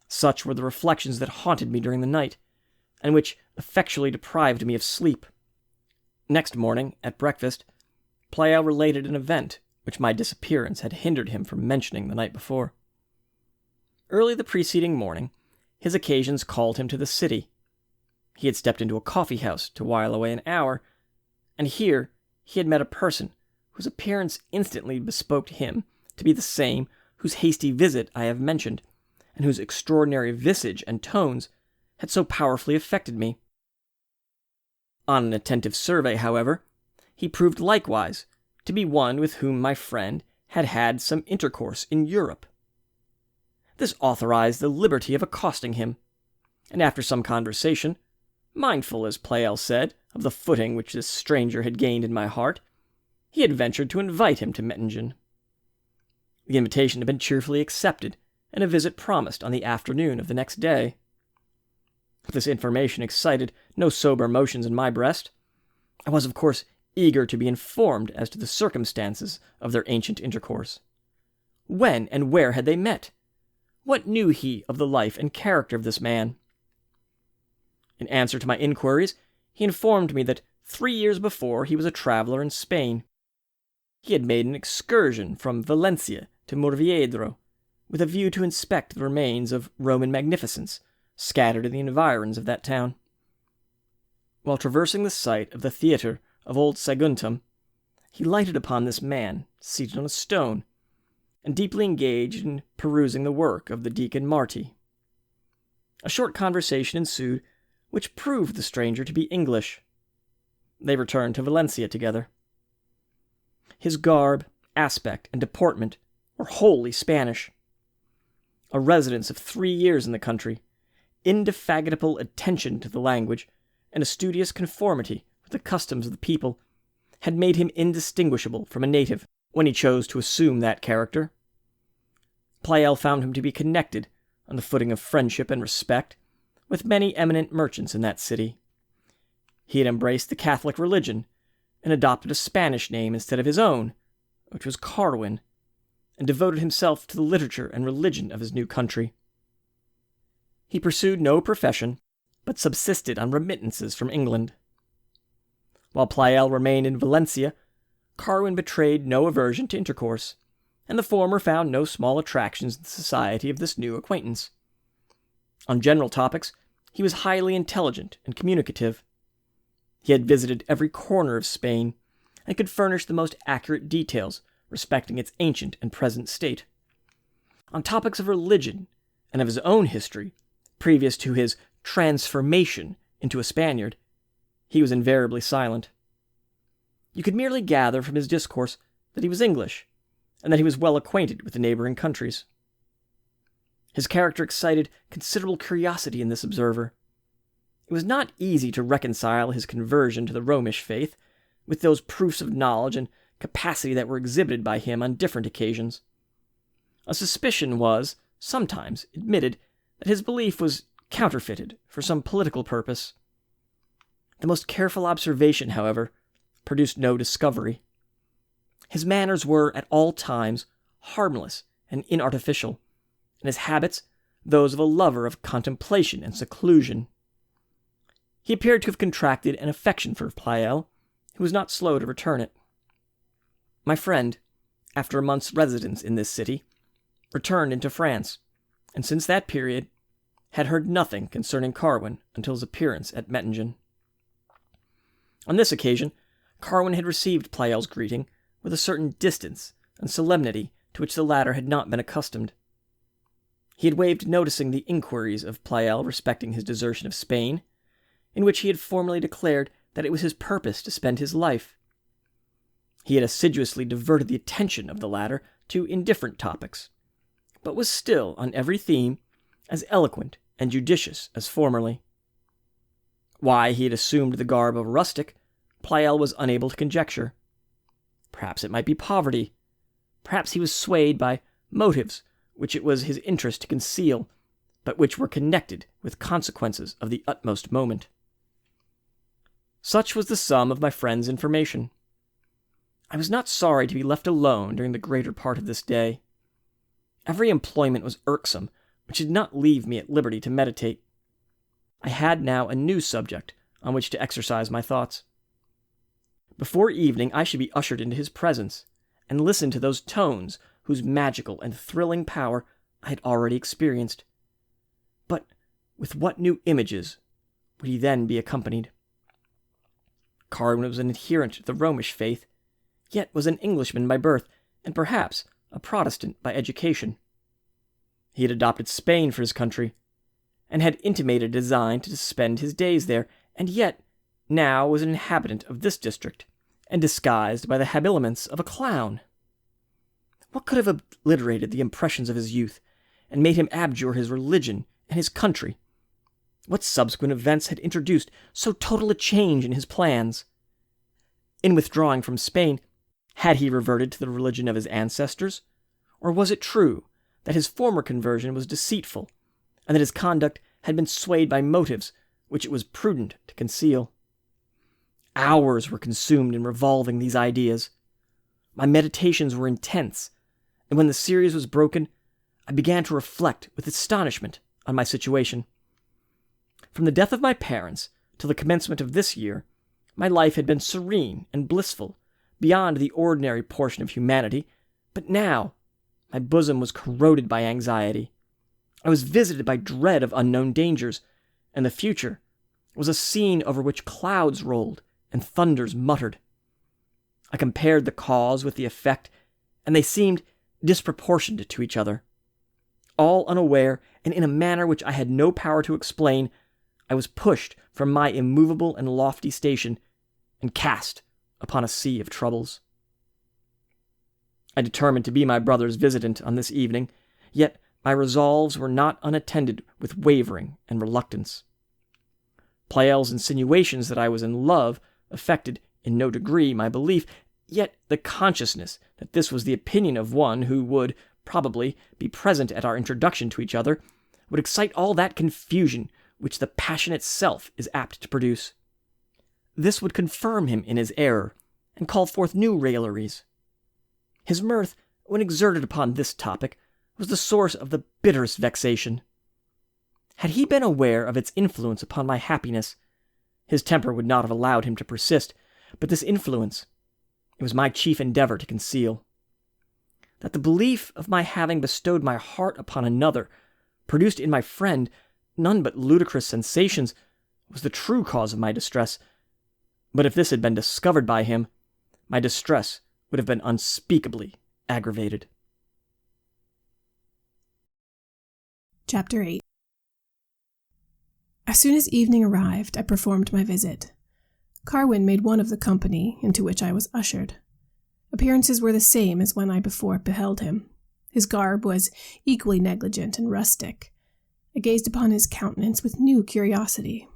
Such were the reflections that haunted me during the night, and which effectually deprived me of sleep. Next morning, at breakfast, Pleyel related an event which my disappearance had hindered him from mentioning the night before. Early the preceding morning, his occasions called him to the city. He had stepped into a coffee-house to while away an hour, and here he had met a person whose appearance instantly bespoke him to be the same whose hasty visit I have mentioned, and whose extraordinary visage and tones had so powerfully affected me. On an attentive survey, however, he proved likewise to be one with whom my friend had had some intercourse in Europe. This authorized the liberty of accosting him, and after some conversation, mindful, as Pleyel said, of the footing which this stranger had gained in my heart, he had ventured to invite him to Mettingen. The invitation had been cheerfully accepted, and a visit promised on the afternoon of the next day. This information excited no sober emotions in my breast. I was, of course, eager to be informed as to the circumstances of their ancient intercourse. When and where had they met? What knew he of the life and character of this man? In answer to my inquiries, he informed me that 3 years before he was a traveler in Spain. He had made an excursion from Valencia to Morviedro, with a view to inspect the remains of Roman magnificence scattered in the environs of that town. While traversing the site of the theatre of old Saguntum, he lighted upon this man, seated on a stone, and deeply engaged in perusing the work of the Deacon Marty. A short conversation ensued, which proved the stranger to be English. They returned to Valencia together. His garb, aspect, and deportment were wholly Spanish. A residence of 3 years in the country, indefatigable attention to the language, and a studious conformity with the customs of the people, had made him indistinguishable from a native when he chose to assume that character. Pleyel found him to be connected, on the footing of friendship and respect, with many eminent merchants in that city. He had embraced the Catholic religion, and adopted a Spanish name instead of his own, which was Carwin, and devoted himself to the literature and religion of his new country. He pursued no profession, but subsisted on remittances from England. While Pleyel remained in Valencia, Carwin betrayed no aversion to intercourse, and the former found no small attractions in the society of this new acquaintance. On general topics, he was highly intelligent and communicative. He had visited every corner of Spain, and could furnish the most accurate details respecting its ancient and present state. On topics of religion and of his own history, previous to his transformation into a Spaniard, he was invariably silent. You could merely gather from his discourse that he was English, and that he was well acquainted with the neighboring countries. His character excited considerable curiosity in this observer. It was not easy to reconcile his conversion to the Romish faith with those proofs of knowledge and capacity that were exhibited by him on different occasions. A suspicion was, sometimes, admitted that his belief was counterfeited for some political purpose. The most careful observation, however, produced no discovery. His manners were, at all times, harmless and inartificial, and his habits those of a lover of contemplation and seclusion. He appeared to have contracted an affection for Pleyel, who was not slow to return it. My friend, after a month's residence in this city, returned into France, and since that period had heard nothing concerning Carwin until his appearance at Mettingen. On this occasion, Carwin had received Pleyel's greeting with a certain distance and solemnity to which the latter had not been accustomed. He had waived noticing the inquiries of Pleyel respecting his desertion of Spain, in which he had formerly declared that it was his purpose to spend his life. He had assiduously diverted the attention of the latter to indifferent topics, but was still, on every theme, as eloquent and judicious as formerly. Why he had assumed the garb of a rustic, Pleyel was unable to conjecture. Perhaps it might be poverty. Perhaps he was swayed by motives which it was his interest to conceal, but which were connected with consequences of the utmost moment. Such was the sum of my friend's information. I was not sorry to be left alone during the greater part of this day. Every employment was irksome which did not leave me at liberty to meditate. I had now a new subject on which to exercise my thoughts. Before evening I should be ushered into his presence, and listen to those tones whose magical and thrilling power I had already experienced. But with what new images would he then be accompanied? Carwin was an adherent to the Romish faith, yet was an Englishman by birth, and perhaps a Protestant by education. He had adopted Spain for his country, and had intimated a design to spend his days there, and yet now was an inhabitant of this district, and disguised by the habiliments of a clown. What could have obliterated the impressions of his youth, and made him abjure his religion and his country? What subsequent events had introduced so total a change in his plans? In withdrawing from Spain, had he reverted to the religion of his ancestors? Or was it true that his former conversion was deceitful, and that his conduct had been swayed by motives which it was prudent to conceal? Hours were consumed in revolving these ideas. My meditations were intense, and when the series was broken, I began to reflect with astonishment on my situation. From the death of my parents till the commencement of this year, my life had been serene and blissful, beyond the ordinary portion of humanity, but now my bosom was corroded by anxiety. I was visited by dread of unknown dangers, and the future was a scene over which clouds rolled and thunders muttered. I compared the cause with the effect, and they seemed disproportioned to each other. All unaware, and in a manner which I had no power to explain, I was pushed from my immovable and lofty station, and cast upon a sea of troubles. I determined to be my brother's visitant on this evening, yet my resolves were not unattended with wavering and reluctance. Pleyel's insinuations that I was in love affected in no degree my belief, yet the consciousness that this was the opinion of one who would, probably, be present at our introduction to each other, would excite all that confusion which the passion itself is apt to produce. This would confirm him in his error, and call forth new railleries. His mirth, when exerted upon this topic, was the source of the bitterest vexation. Had he been aware of its influence upon my happiness, his temper would not have allowed him to persist, but this influence it was my chief endeavor to conceal. That the belief of my having bestowed my heart upon another produced in my friend none but ludicrous sensations was the true cause of my distress, but if this had been discovered by him, my distress would have been unspeakably aggravated. Chapter 8. As soon as evening arrived, I performed my visit. Carwin made one of the company into which I was ushered. Appearances were the same as when I before beheld him. His garb was equally negligent and rustic. I gazed upon his countenance with new curiosity.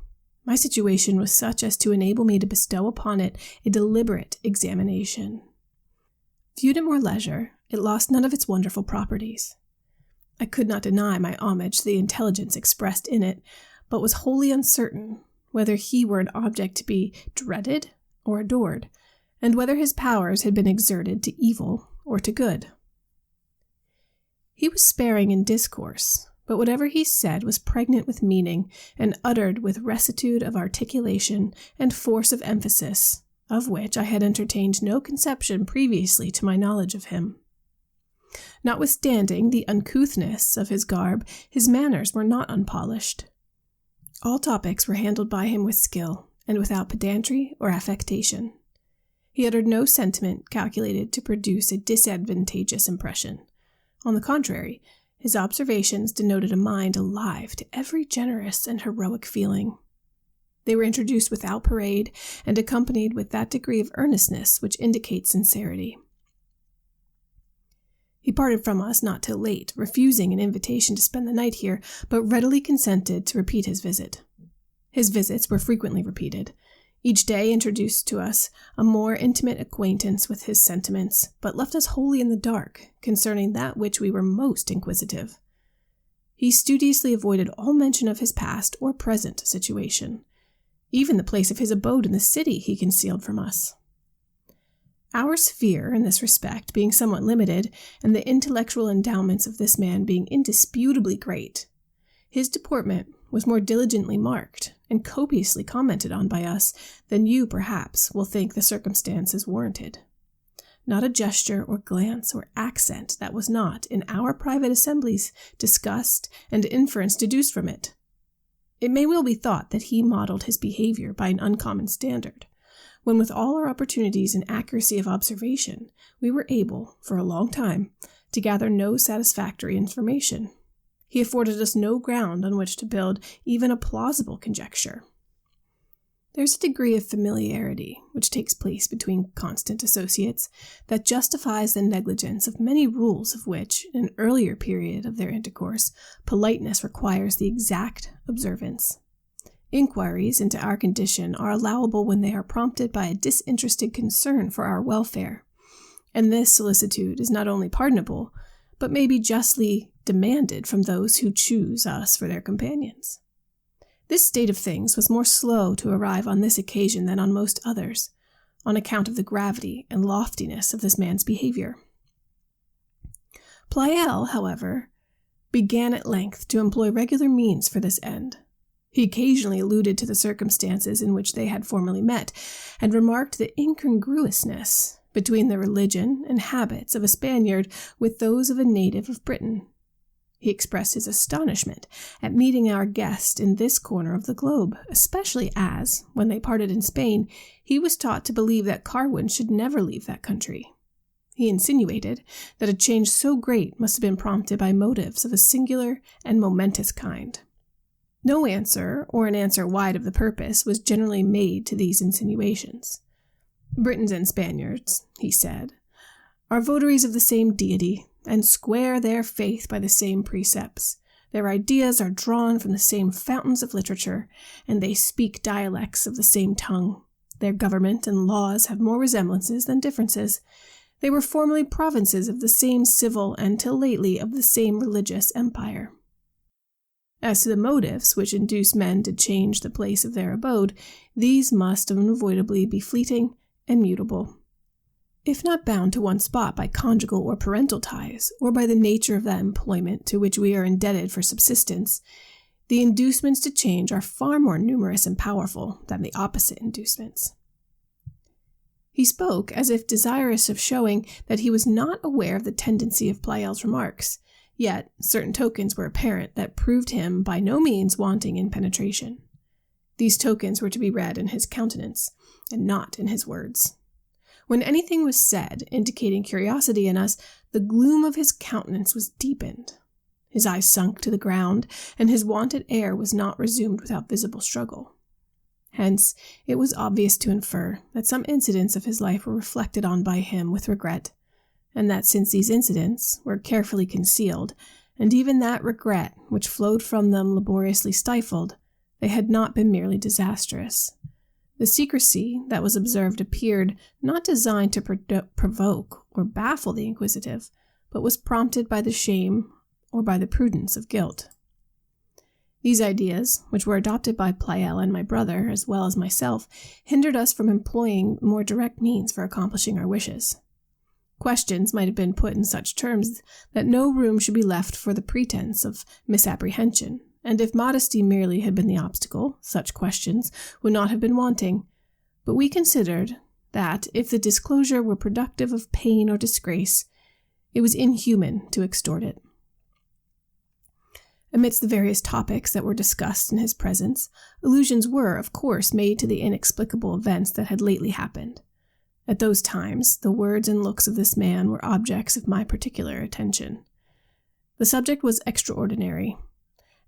My situation was such as to enable me to bestow upon it a deliberate examination. Viewed at more leisure, it lost none of its wonderful properties. I could not deny my homage to the intelligence expressed in it, but was wholly uncertain whether he were an object to be dreaded or adored, and whether his powers had been exerted to evil or to good. He was sparing in discourse, but whatever he said was pregnant with meaning and uttered with rectitude of articulation and force of emphasis, of which I had entertained no conception previously to my knowledge of him. Notwithstanding the uncouthness of his garb, his manners were not unpolished. All topics were handled by him with skill, and without pedantry or affectation. He uttered no sentiment calculated to produce a disadvantageous impression. On the contrary, his observations denoted a mind alive to every generous and heroic feeling. They were introduced without parade and accompanied with that degree of earnestness which indicates sincerity. He parted from us not till late, refusing an invitation to spend the night here, but readily consented to repeat his visit. His visits were frequently repeated. Each day introduced to us a more intimate acquaintance with his sentiments, but left us wholly in the dark concerning that which we were most inquisitive. He studiously avoided all mention of his past or present situation. Even the place of his abode in the city he concealed from us. Our sphere, in this respect, being somewhat limited, and the intellectual endowments of this man being indisputably great, his deportment was more diligently marked and copiously commented on by us than you, perhaps, will think the circumstances warranted. Not a gesture or glance or accent that was not, in our private assemblies, discussed and inference deduced from it. It may well be thought that he modeled his behavior by an uncommon standard, when with all our opportunities and accuracy of observation, we were able, for a long time, to gather no satisfactory information. He afforded us no ground on which to build even a plausible conjecture. There is a degree of familiarity which takes place between constant associates that justifies the negligence of many rules of which, in an earlier period of their intercourse, politeness requires the exact observance. Inquiries into our condition are allowable when they are prompted by a disinterested concern for our welfare, and this solicitude is not only pardonable, but may be justly demanded from those who choose us for their companions. This state of things was more slow to arrive on this occasion than on most others, on account of the gravity and loftiness of this man's behavior. Pleyel, however, began at length to employ regular means for this end. He occasionally alluded to the circumstances in which they had formerly met, and remarked the incongruousness between the religion and habits of a Spaniard with those of a native of Britain. He expressed his astonishment at meeting our guest in this corner of the globe, especially as, when they parted in Spain, he was taught to believe that Carwin should never leave that country. He insinuated that a change so great must have been prompted by motives of a singular and momentous kind. No answer, or an answer wide of the purpose, was generally made to these insinuations. Britons and Spaniards, he said, are votaries of the same deity, and square their faith by the same precepts. Their ideas are drawn from the same fountains of literature, and they speak dialects of the same tongue. Their government and laws have more resemblances than differences. They were formerly provinces of the same civil and, till lately, of the same religious empire. As to the motives which induce men to change the place of their abode, these must unavoidably be fleeting and mutable. If not bound to one spot by conjugal or parental ties, or by the nature of that employment to which we are indebted for subsistence, the inducements to change are far more numerous and powerful than the opposite inducements. He spoke as if desirous of showing that he was not aware of the tendency of Pleyel's remarks, yet certain tokens were apparent that proved him by no means wanting in penetration. These tokens were to be read in his countenance, and not in his words. When anything was said, indicating curiosity in us, the gloom of his countenance was deepened. His eyes sunk to the ground, and his wonted air was not resumed without visible struggle. Hence, it was obvious to infer that some incidents of his life were reflected on by him with regret, and that since these incidents were carefully concealed, and even that regret which flowed from them laboriously stifled, they had not been merely disastrous. The secrecy that was observed appeared not designed to provoke or baffle the inquisitive, but was prompted by the shame or by the prudence of guilt. These ideas, which were adopted by Pleyel and my brother, as well as myself, hindered us from employing more direct means for accomplishing our wishes. Questions might have been put in such terms that no room should be left for the pretense of misapprehension, and if modesty merely had been the obstacle, such questions would not have been wanting. But we considered that, if the disclosure were productive of pain or disgrace, it was inhuman to extort it. Amidst the various topics that were discussed in his presence, allusions were, of course, made to the inexplicable events that had lately happened. At those times, the words and looks of this man were objects of my particular attention. The subject was extraordinary,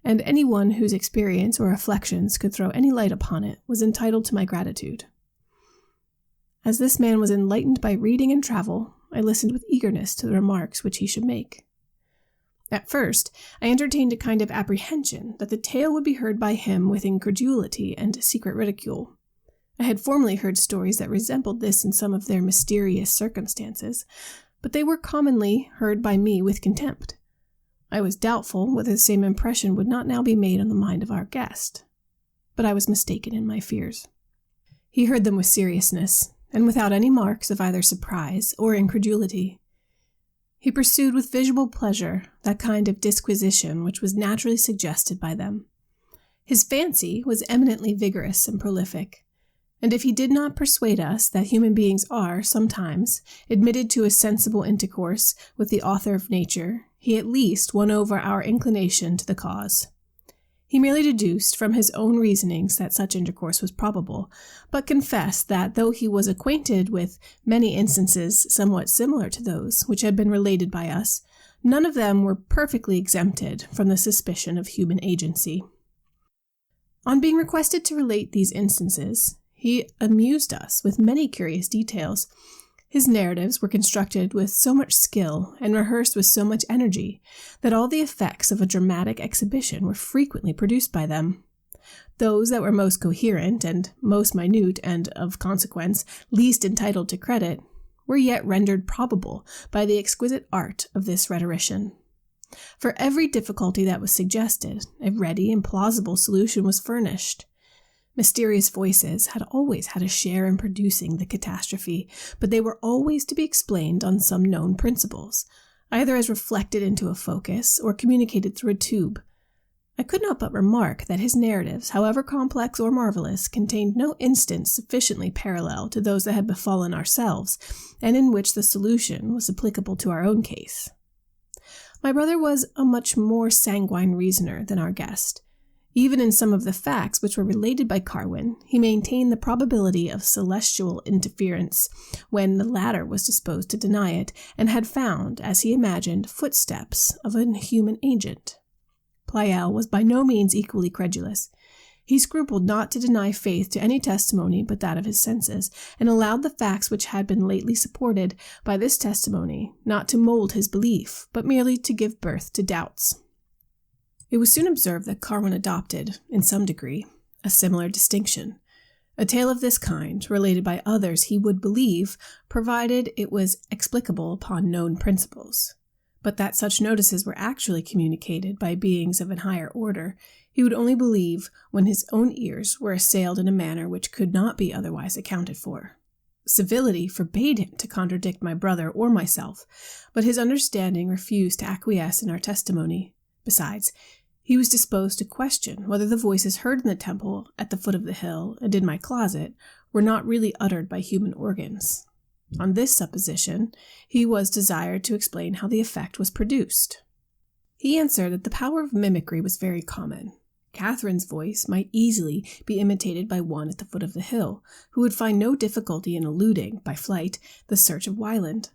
and anyone whose experience or reflections could throw any light upon it was entitled to my gratitude. As this man was enlightened by reading and travel, I listened with eagerness to the remarks which he should make. At first, I entertained a kind of apprehension that the tale would be heard by him with incredulity and secret ridicule. I had formerly heard stories that resembled this in some of their mysterious circumstances, but they were commonly heard by me with contempt. I was doubtful whether the same impression would not now be made on the mind of our guest, but I was mistaken in my fears. He heard them with seriousness, and without any marks of either surprise or incredulity. He pursued with visible pleasure that kind of disquisition which was naturally suggested by them. His fancy was eminently vigorous and prolific, and if he did not persuade us that human beings are, sometimes, admitted to a sensible intercourse with the author of nature, he at least won over our inclination to the cause. He merely deduced from his own reasonings that such intercourse was probable, but confessed that though he was acquainted with many instances somewhat similar to those which had been related by us, none of them were perfectly exempted from the suspicion of human agency. On being requested to relate these instances, he amused us with many curious details. His narratives were constructed with so much skill and rehearsed with so much energy that all the effects of a dramatic exhibition were frequently produced by them. Those that were most coherent and most minute and, of consequence, least entitled to credit, were yet rendered probable by the exquisite art of this rhetorician. For every difficulty that was suggested, a ready and plausible solution was furnished. Mysterious voices had always had a share in producing the catastrophe, but they were always to be explained on some known principles, either as reflected into a focus or communicated through a tube. I could not but remark that his narratives, however complex or marvelous, contained no instance sufficiently parallel to those that had befallen ourselves, and in which the solution was applicable to our own case. My brother was a much more sanguine reasoner than our guest. Even in some of the facts which were related by Carwin, he maintained the probability of celestial interference, when the latter was disposed to deny it, and had found, as he imagined, footsteps of an human agent. Pleyel was by no means equally credulous. He scrupled not to deny faith to any testimony but that of his senses, and allowed the facts which had been lately supported by this testimony not to mold his belief, but merely to give birth to doubts. It was soon observed that Carwin adopted, in some degree, a similar distinction. A tale of this kind, related by others, he would believe, provided it was explicable upon known principles. But that such notices were actually communicated by beings of an higher order, he would only believe when his own ears were assailed in a manner which could not be otherwise accounted for. Civility forbade him to contradict my brother or myself, but his understanding refused to acquiesce in our testimony. Besides, he was disposed to question whether the voices heard in the temple at the foot of the hill and in my closet were not really uttered by human organs. On this supposition, he was desired to explain how the effect was produced. He answered that the power of mimicry was very common. Catherine's voice might easily be imitated by one at the foot of the hill, who would find no difficulty in eluding, by flight, the search of Wieland.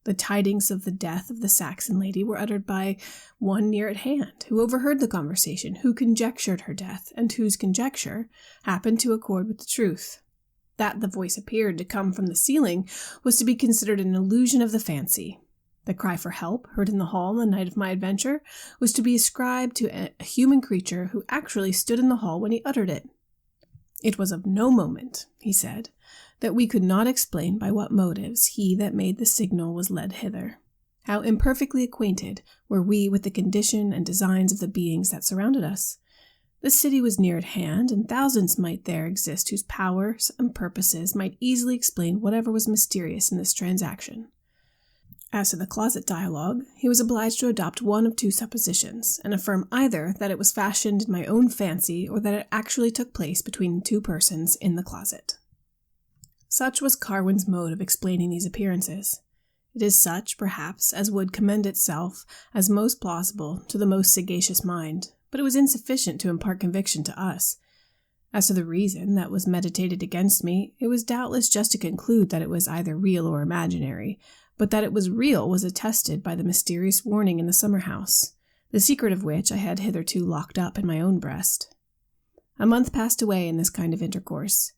The tidings of the death of the Saxon lady were uttered by one near at hand, who overheard the conversation, who conjectured her death, and whose conjecture happened to accord with the truth. That the voice appeared to come from the ceiling was to be considered an illusion of the fancy. The cry for help, heard in the hall on the night of my adventure, was to be ascribed to a human creature who actually stood in the hall when he uttered it. It was of no moment, he said, that we could not explain by what motives he that made the signal was led hither. How imperfectly acquainted were we with the condition and designs of the beings that surrounded us. The city was near at hand, and thousands might there exist whose powers and purposes might easily explain whatever was mysterious in this transaction. As to the closet dialogue, he was obliged to adopt one of two suppositions, and affirm either that it was fashioned in my own fancy or that it actually took place between two persons in the closet. Such was Carwin's mode of explaining these appearances. It is such, perhaps, as would commend itself as most plausible to the most sagacious mind, but it was insufficient to impart conviction to us. As to the reason that was meditated against me, it was doubtless just to conclude that it was either real or imaginary, but that it was real was attested by the mysterious warning in the summer-house, the secret of which I had hitherto locked up in my own breast. A month passed away in this kind of intercourse.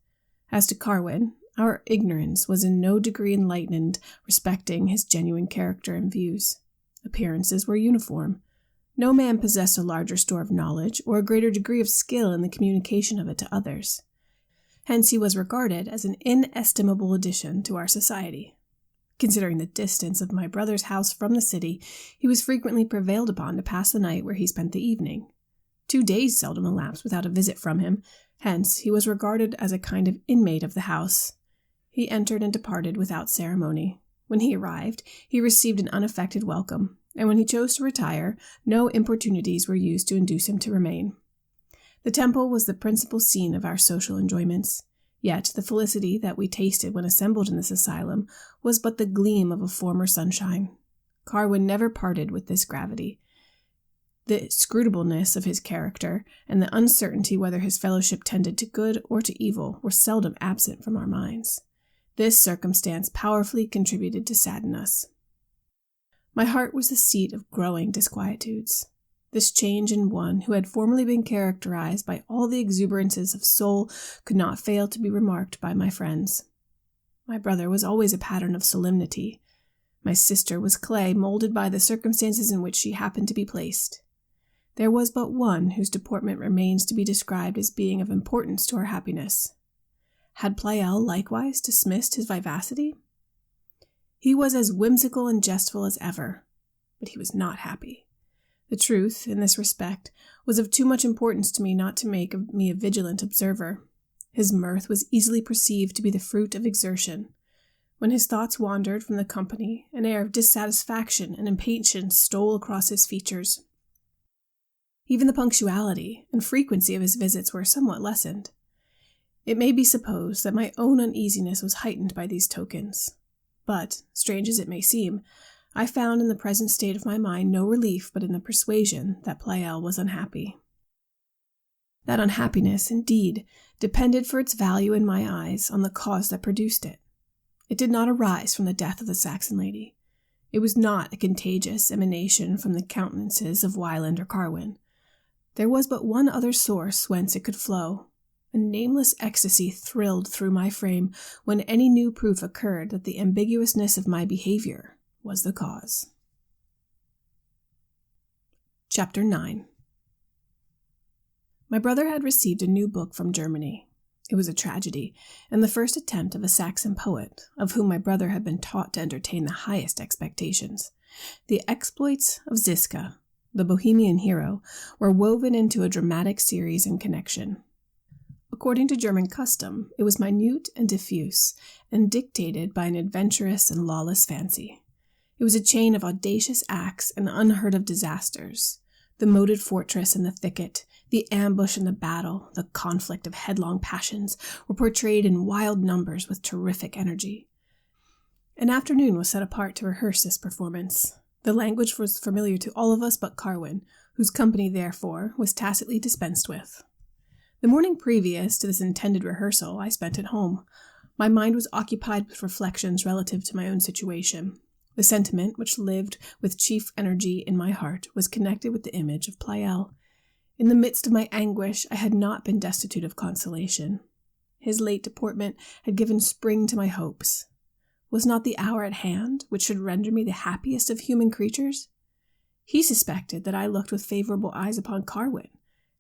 As to Carwin, our ignorance was in no degree enlightened respecting his genuine character and views. Appearances were uniform. No man possessed a larger store of knowledge or a greater degree of skill in the communication of it to others. Hence he was regarded as an inestimable addition to our society. Considering the distance of my brother's house from the city, he was frequently prevailed upon to pass the night where he spent the evening. 2 days seldom elapsed without a visit from him, hence he was regarded as a kind of inmate of the house. He entered and departed without ceremony. When he arrived, he received an unaffected welcome, and when he chose to retire, no importunities were used to induce him to remain. The temple was the principal scene of our social enjoyments, yet the felicity that we tasted when assembled in this asylum was but the gleam of a former sunshine. Carwin never parted with this gravity. The inscrutableness of his character and the uncertainty whether his fellowship tended to good or to evil were seldom absent from our minds. This circumstance powerfully contributed to sadden us. My heart was the seat of growing disquietudes. This change in one who had formerly been characterized by all the exuberances of soul could not fail to be remarked by my friends. My brother was always a pattern of solemnity. My sister was clay molded by the circumstances in which she happened to be placed. There was but one whose deportment remains to be described as being of importance to our happiness. Had Pleyel likewise dismissed his vivacity? He was as whimsical and jestful as ever, but he was not happy. The truth, in this respect, was of too much importance to me not to make of me a vigilant observer. His mirth was easily perceived to be the fruit of exertion. When his thoughts wandered from the company, an air of dissatisfaction and impatience stole across his features. Even the punctuality and frequency of his visits were somewhat lessened. It may be supposed that my own uneasiness was heightened by these tokens. But, strange as it may seem, I found in the present state of my mind no relief but in the persuasion that Pleyel was unhappy. That unhappiness, indeed, depended for its value in my eyes on the cause that produced it. It did not arise from the death of the Saxon lady. It was not a contagious emanation from the countenances of Wieland or Carwin. There was but one other source whence it could flow. A nameless ecstasy thrilled through my frame when any new proof occurred that the ambiguousness of my behavior was the cause. Chapter 9. My brother had received a new book from Germany. It was a tragedy, and the first attempt of a Saxon poet, of whom my brother had been taught to entertain the highest expectations. The exploits of Ziska, the Bohemian hero, were woven into a dramatic series and connection. According to German custom, it was minute and diffuse, and dictated by an adventurous and lawless fancy. It was a chain of audacious acts and unheard-of disasters. The moated fortress and the thicket, the ambush and the battle, the conflict of headlong passions, were portrayed in wild numbers with terrific energy. An afternoon was set apart to rehearse this performance. The language was familiar to all of us but Carwin, whose company, therefore, was tacitly dispensed with. The morning previous to this intended rehearsal I spent at home. My mind was occupied with reflections relative to my own situation. The sentiment which lived with chief energy in my heart was connected with the image of Pleyel. In the midst of my anguish, I had not been destitute of consolation. His late deportment had given spring to my hopes. Was not the hour at hand which should render me the happiest of human creatures? He suspected that I looked with favorable eyes upon Carwin.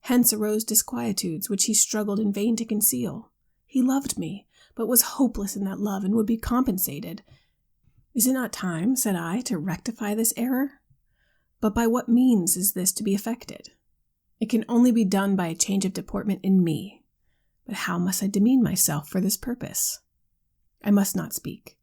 Hence arose disquietudes which he struggled in vain to conceal. He loved me, but was hopeless in that love and would be compensated. Is it not time, said I, to rectify this error? But by what means is this to be effected? It can only be done by a change of deportment in me. But how must I demean myself for this purpose? I must not speak.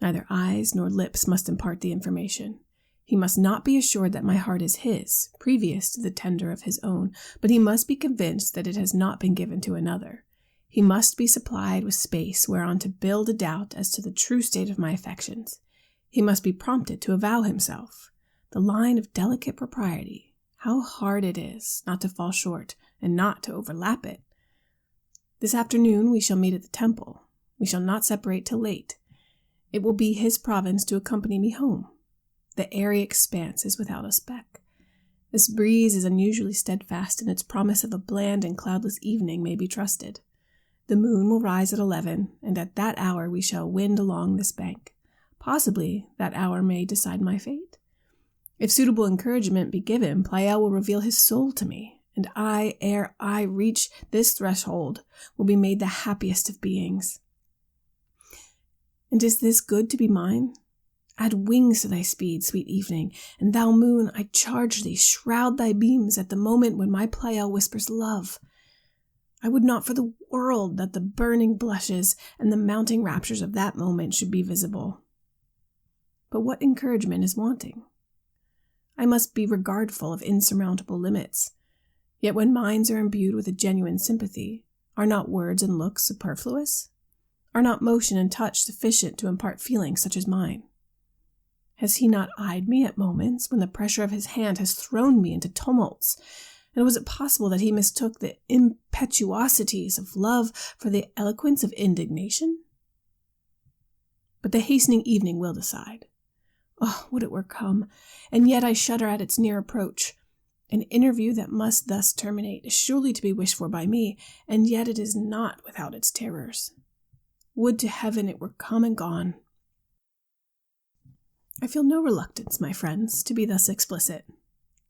Neither eyes nor lips must impart the information. He must not be assured that my heart is his, previous to the tender of his own, but he must be convinced that it has not been given to another. He must be supplied with space whereon to build a doubt as to the true state of my affections. He must be prompted to avow himself. The line of delicate propriety. How hard it is not to fall short and not to overlap it. This afternoon we shall meet at the temple. We shall not separate till late. It will be his province to accompany me home. The airy expanse is without a speck. This breeze is unusually steadfast, and its promise of a bland and cloudless evening may be trusted. The moon will rise at 11, and at that hour we shall wind along this bank. Possibly that hour may decide my fate. If suitable encouragement be given, Pleyel will reveal his soul to me, and I, ere I reach this threshold, will be made the happiest of beings. And is this good to be mine? Add wings to thy speed, sweet evening, and thou moon, I charge thee, shroud thy beams at the moment when my Pleyel whispers love. I would not for the world that the burning blushes and the mounting raptures of that moment should be visible. But what encouragement is wanting? I must be regardful of insurmountable limits. Yet when minds are imbued with a genuine sympathy, are not words and looks superfluous? Are not motion and touch sufficient to impart feelings such as mine? Has he not eyed me at moments when the pressure of his hand has thrown me into tumults? And was it possible that he mistook the impetuosities of love for the eloquence of indignation? But the hastening evening will decide. Oh, would it were come, and yet I shudder at its near approach. An interview that must thus terminate is surely to be wished for by me, and yet it is not without its terrors. Would to heaven it were come and gone. I feel no reluctance, my friends, to be thus explicit.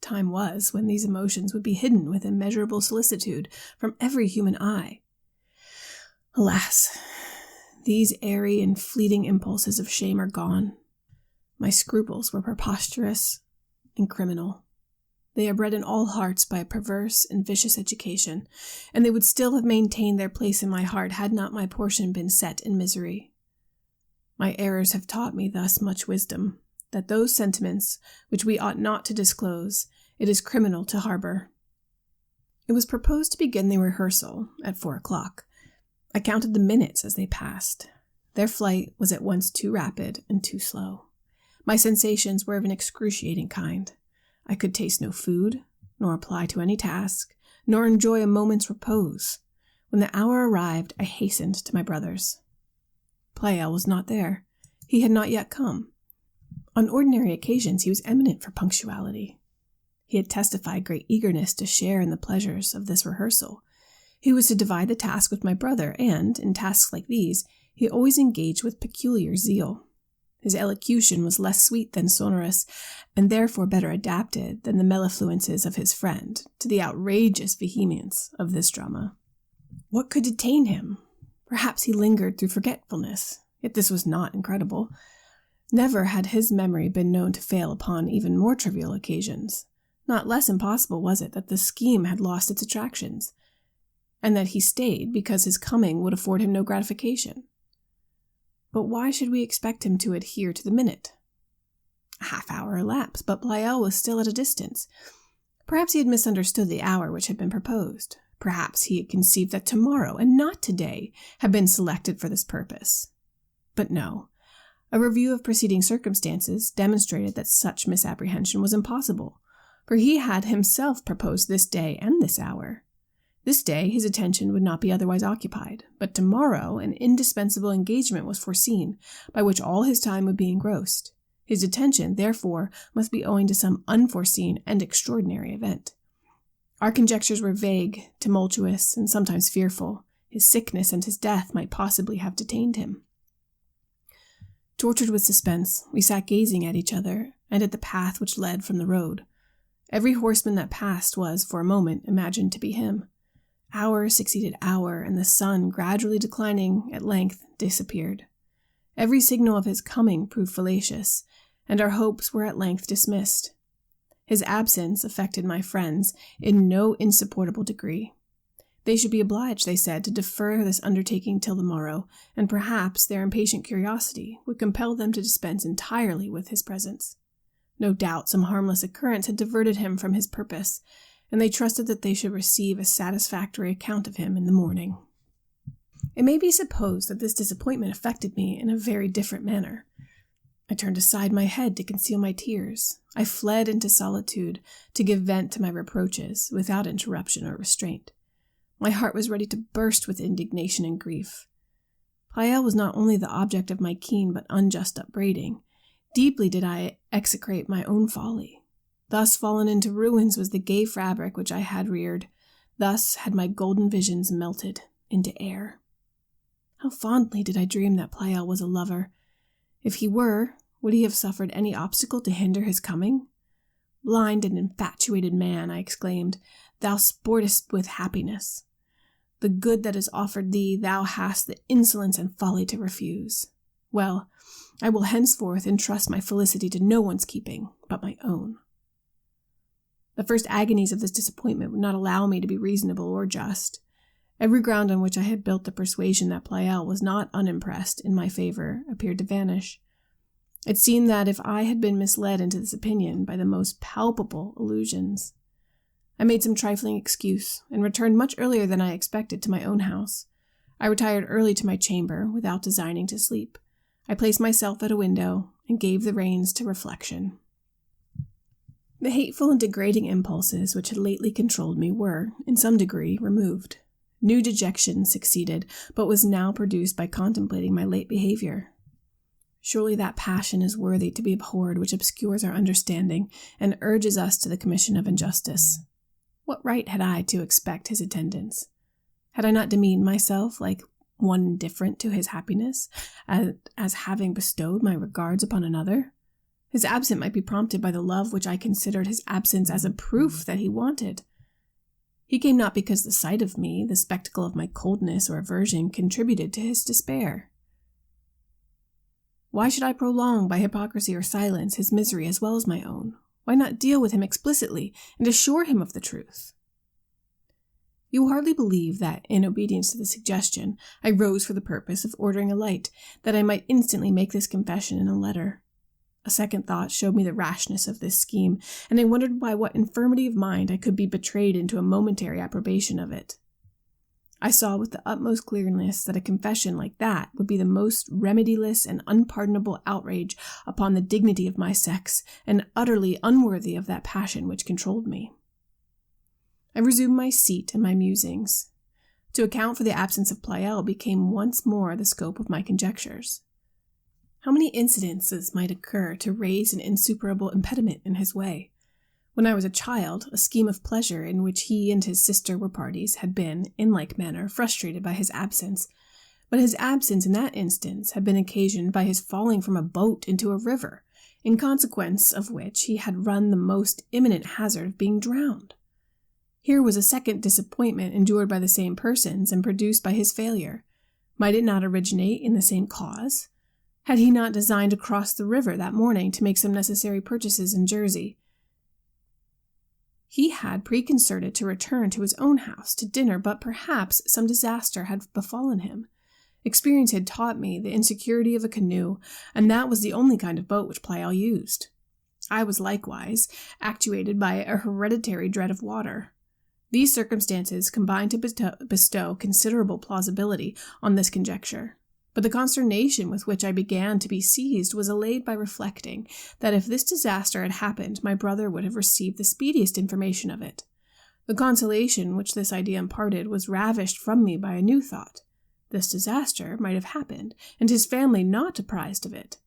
Time was when these emotions would be hidden with immeasurable solicitude from every human eye. Alas, these airy and fleeting impulses of shame are gone. My scruples were preposterous and criminal. They are bred in all hearts by a perverse and vicious education, and they would still have maintained their place in my heart had not my portion been set in misery. My errors have taught me thus much wisdom, that those sentiments which we ought not to disclose, it is criminal to harbor. It was proposed to begin the rehearsal at 4 o'clock. I counted the minutes as they passed. Their flight was at once too rapid and too slow. My sensations were of an excruciating kind. I could taste no food, nor apply to any task, nor enjoy a moment's repose. When the hour arrived, I hastened to my brother's. Pleyel was not there. He had not yet come. On ordinary occasions, he was eminent for punctuality. He had testified great eagerness to share in the pleasures of this rehearsal. He was to divide the task with my brother, and, in tasks like these, he always engaged with peculiar zeal. His elocution was less sweet than sonorous, and therefore better adapted than the mellifluences of his friend to the outrageous vehemence of this drama. What could detain him? Perhaps he lingered through forgetfulness, yet this was not incredible. Never had his memory been known to fail upon even more trivial occasions. Not less impossible was it that the scheme had lost its attractions, and that he stayed because his coming would afford him no gratification. But why should we expect him to adhere to the minute? A half-hour elapsed, but Pleyel was still at a distance. Perhaps he had misunderstood the hour which had been proposed. Perhaps he had conceived that tomorrow, and not today, had been selected for this purpose. But no. A review of preceding circumstances demonstrated that such misapprehension was impossible, for he had himself proposed this day and this hour. This day his attention would not be otherwise occupied, but tomorrow an indispensable engagement was foreseen, by which all his time would be engrossed. His detention, therefore, must be owing to some unforeseen and extraordinary event. Our conjectures were vague, tumultuous, and sometimes fearful. His sickness and his death might possibly have detained him. Tortured with suspense, we sat gazing at each other and at the path which led from the road. Every horseman that passed was, for a moment, imagined to be him. Hour succeeded hour, and the sun, gradually declining, at length disappeared. Every signal of his coming proved fallacious, and our hopes were at length dismissed. His absence affected my friends in no insupportable degree. They should be obliged, they said, to defer this undertaking till the morrow, and perhaps their impatient curiosity would compel them to dispense entirely with his presence. No doubt some harmless occurrence had diverted him from his purpose, and they trusted that they should receive a satisfactory account of him in the morning. It may be supposed that this disappointment affected me in a very different manner. I turned aside my head to conceal my tears. I fled into solitude to give vent to my reproaches without interruption or restraint. My heart was ready to burst with indignation and grief. Pleyel was not only the object of my keen but unjust upbraiding. Deeply did I execrate my own folly. Thus fallen into ruins was the gay fabric which I had reared. Thus had my golden visions melted into air. How fondly did I dream that Pleyel was a lover. If he were, would he have suffered any obstacle to hinder his coming? Blind and infatuated man, I exclaimed, thou sportest with happiness. The good that is offered thee thou hast the insolence and folly to refuse. Well, I will henceforth entrust my felicity to no one's keeping but my own. The first agonies of this disappointment would not allow me to be reasonable or just. Every ground on which I had built the persuasion that Pleyel was not unimpressed in my favor appeared to vanish. It seemed that if I had been misled into this opinion by the most palpable illusions, I made some trifling excuse, and returned much earlier than I expected to my own house. I retired early to my chamber, without designing to sleep. I placed myself at a window, and gave the reins to reflection. The hateful and degrading impulses which had lately controlled me were, in some degree, removed. New dejection succeeded, but was now produced by contemplating my late behavior. Surely that passion is worthy to be abhorred which obscures our understanding, and urges us to the commission of injustice. What right had I to expect his attendance? Had I not demeaned myself like one indifferent to his happiness, as having bestowed my regards upon another? His absence might be prompted by the love which I considered his absence as a proof that he wanted. He came not because the sight of me, the spectacle of my coldness or aversion, contributed to his despair. Why should I prolong, by hypocrisy or silence, his misery as well as my own? Why not deal with him explicitly, and assure him of the truth? You will hardly believe that, in obedience to the suggestion, I rose for the purpose of ordering a light, that I might instantly make this confession in a letter. A second thought showed me the rashness of this scheme, and I wondered by what infirmity of mind I could be betrayed into a momentary approbation of it. I saw with the utmost clearness that a confession like that would be the most remediless and unpardonable outrage upon the dignity of my sex, and utterly unworthy of that passion which controlled me. I resumed my seat and my musings. To account for the absence of Pleyel became once more the scope of my conjectures. How many incidences might occur to raise an insuperable impediment in his way? When I was a child, a scheme of pleasure in which he and his sister were parties had been, in like manner, frustrated by his absence, but his absence in that instance had been occasioned by his falling from a boat into a river, in consequence of which he had run the most imminent hazard of being drowned. Here was a second disappointment endured by the same persons and produced by his failure. Might it not originate in the same cause? Had he not designed to cross the river that morning to make some necessary purchases in Jersey? He had preconcerted to return to his own house to dinner, but perhaps some disaster had befallen him. Experience had taught me the insecurity of a canoe, and that was the only kind of boat which Pleyel used. I was likewise actuated by a hereditary dread of water. These circumstances combined to bestow considerable plausibility on this conjecture. But the consternation with which I began to be seized was allayed by reflecting that if this disaster had happened, my brother would have received the speediest information of it. The consolation which this idea imparted was ravished from me by a new thought. This disaster might have happened, and his family not apprised of it.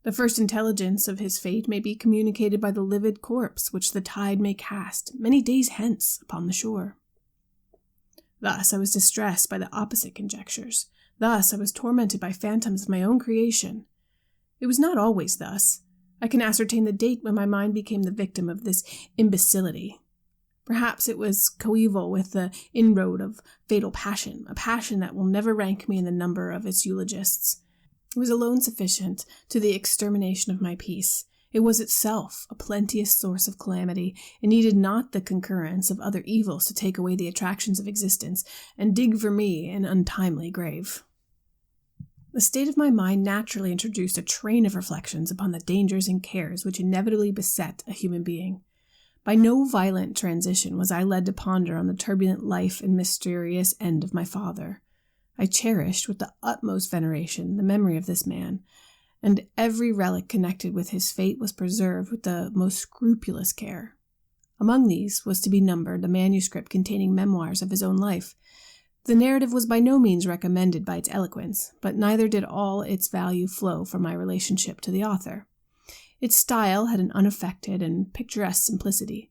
The first intelligence of his fate may be communicated by the livid corpse which the tide may cast many days hence upon the shore. Thus I was distressed by the opposite conjectures. Thus I was tormented by phantoms of my own creation. It was not always thus. I can ascertain the date when my mind became the victim of this imbecility. Perhaps it was coeval with the inroad of fatal passion, a passion that will never rank me in the number of its eulogists. It was alone sufficient to the extermination of my peace. It was itself a plenteous source of calamity. It needed not the concurrence of other evils to take away the attractions of existence and dig for me an untimely grave. The state of my mind naturally introduced a train of reflections upon the dangers and cares which inevitably beset a human being. By no violent transition was I led to ponder on the turbulent life and mysterious end of my father. I cherished with the utmost veneration the memory of this man, and every relic connected with his fate was preserved with the most scrupulous care. Among these was to be numbered a manuscript containing memoirs of his own life. The narrative was by no means recommended by its eloquence, but neither did all its value flow from my relationship to the author. Its style had an unaffected and picturesque simplicity.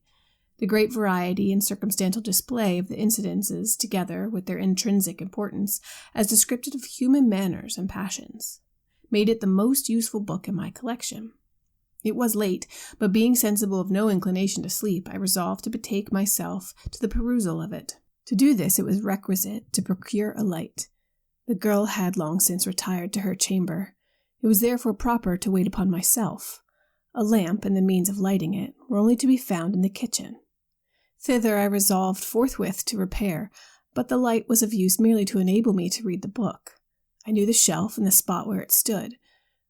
The great variety and circumstantial display of the incidences, together with their intrinsic importance, as descriptive of human manners and passions, made it the most useful book in my collection. It was late, but being sensible of no inclination to sleep, I resolved to betake myself to the perusal of it. To do this, it was requisite to procure a light. The girl had long since retired to her chamber. It was therefore proper to wait upon myself. A lamp and the means of lighting it were only to be found in the kitchen. Thither I resolved forthwith to repair, but the light was of use merely to enable me to read the book. I knew the shelf and the spot where it stood.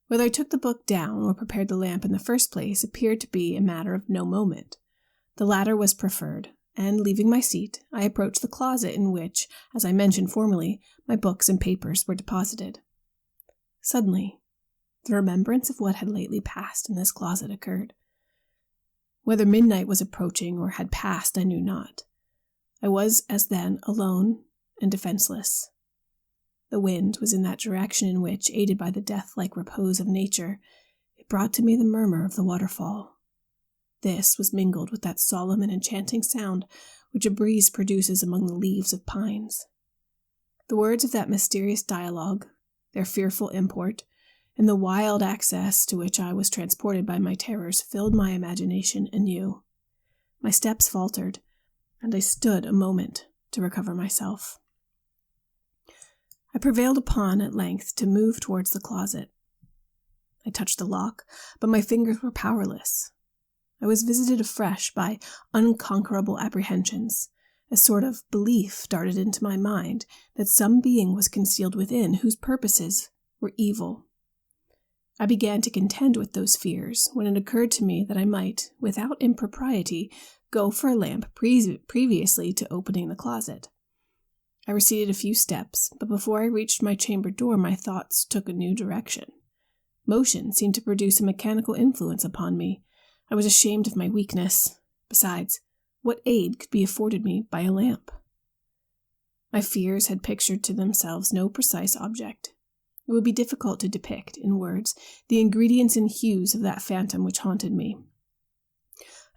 Whether I took the book down or prepared the lamp in the first place appeared to be a matter of no moment. The latter was preferred, and, leaving my seat, I approached the closet in which, as I mentioned formerly, my books and papers were deposited. Suddenly, the remembrance of what had lately passed in this closet occurred. Whether midnight was approaching or had passed, I knew not. I was, as then, alone and defenseless. The wind was in that direction in which, aided by the death-like repose of nature, it brought to me the murmur of the waterfall. This was mingled with that solemn and enchanting sound which a breeze produces among the leaves of pines. The words of that mysterious dialogue, their fearful import, and the wild access to which I was transported by my terrors filled my imagination anew. My steps faltered, and I stood a moment to recover myself. I prevailed upon, at length, to move towards the closet. I touched the lock, but my fingers were powerless. I was visited afresh by unconquerable apprehensions. A sort of belief darted into my mind that some being was concealed within whose purposes were evil. I began to contend with those fears when it occurred to me that I might, without impropriety, go for a lamp previously to opening the closet. I receded a few steps, but before I reached my chamber door my thoughts took a new direction. Motion seemed to produce a mechanical influence upon me. I was ashamed of my weakness. Besides, what aid could be afforded me by a lamp? My fears had pictured to themselves no precise object. It would be difficult to depict, in words, the ingredients and hues of that phantom which haunted me.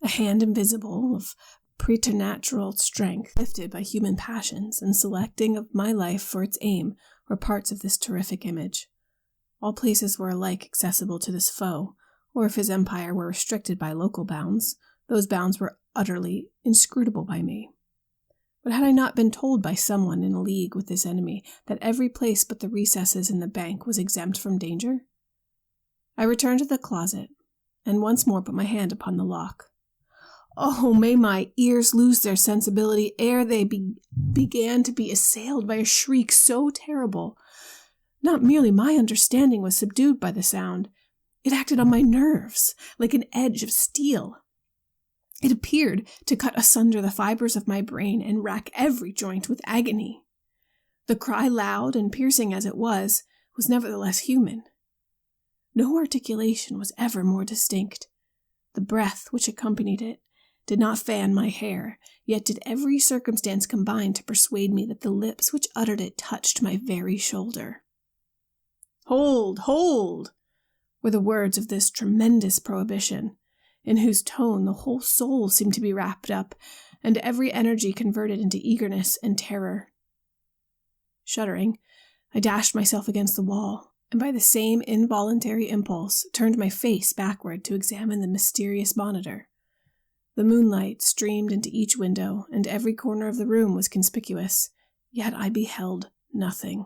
A hand invisible, of preternatural strength, lifted by human passions, and selecting of my life for its aim, were parts of this terrific image. All places were alike accessible to this foe, or if his empire were restricted by local bounds, those bounds were utterly inscrutable by me. But had I not been told by someone in a league with this enemy that every place but the recesses in the bank was exempt from danger? I returned to the closet, and once more put my hand upon the lock. Oh, may my ears lose their sensibility ere they began to be assailed by a shriek so terrible. Not merely my understanding was subdued by the sound. It acted on my nerves like an edge of steel. It appeared to cut asunder the fibers of my brain and rack every joint with agony. The cry, loud and piercing as it was nevertheless human. No articulation was ever more distinct. The breath which accompanied it did not fan my hair, yet did every circumstance combine to persuade me that the lips which uttered it touched my very shoulder. "Hold, hold!" were the words of this tremendous prohibition, in whose tone the whole soul seemed to be wrapped up, and every energy converted into eagerness and terror. Shuddering, I dashed myself against the wall, and by the same involuntary impulse turned my face backward to examine the mysterious monitor. The moonlight streamed into each window, and every corner of the room was conspicuous, yet I beheld nothing.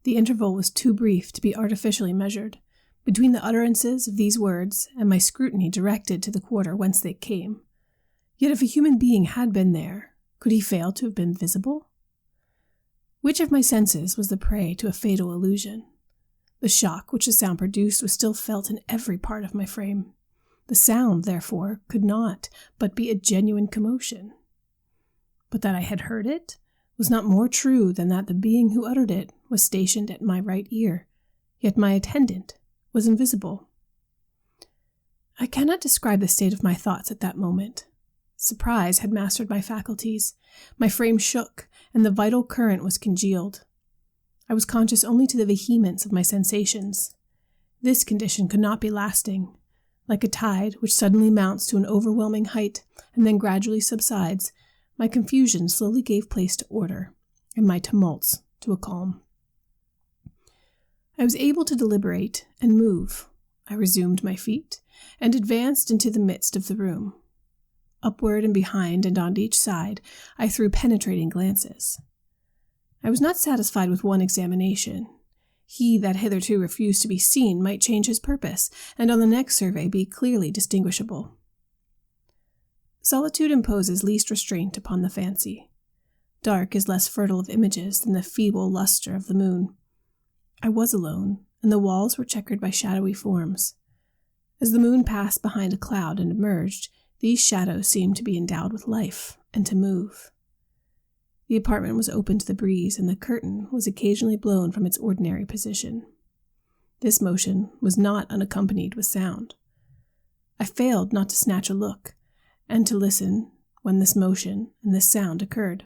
The interval was too brief to be artificially measured, between the utterances of these words and my scrutiny directed to the quarter whence they came. Yet if a human being had been there, could he fail to have been visible? Which of my senses was the prey to a fatal illusion? The shock which the sound produced was still felt in every part of my frame. The sound, therefore, could not but be a genuine commotion. But that I had heard it was not more true than that the being who uttered it was stationed at my right ear, yet my attendant was invisible. I cannot describe the state of my thoughts at that moment. Surprise had mastered my faculties. My frame shook, and the vital current was congealed. I was conscious only to the vehemence of my sensations. This condition could not be lasting. Like a tide which suddenly mounts to an overwhelming height and then gradually subsides, my confusion slowly gave place to order, and my tumults to a calm. I was able to deliberate and move. I resumed my feet and advanced into the midst of the room. Upward and behind and on each side, I threw penetrating glances. I was not satisfied with one examination. He that hitherto refused to be seen might change his purpose, and on the next survey be clearly distinguishable. Solitude imposes least restraint upon the fancy. Dark is less fertile of images than the feeble luster of the moon. I was alone, and the walls were checkered by shadowy forms. As the moon passed behind a cloud and emerged, these shadows seemed to be endowed with life and to move. The apartment was open to the breeze, and the curtain was occasionally blown from its ordinary position. This motion was not unaccompanied with sound. I failed not to snatch a look, and to listen when this motion and this sound occurred.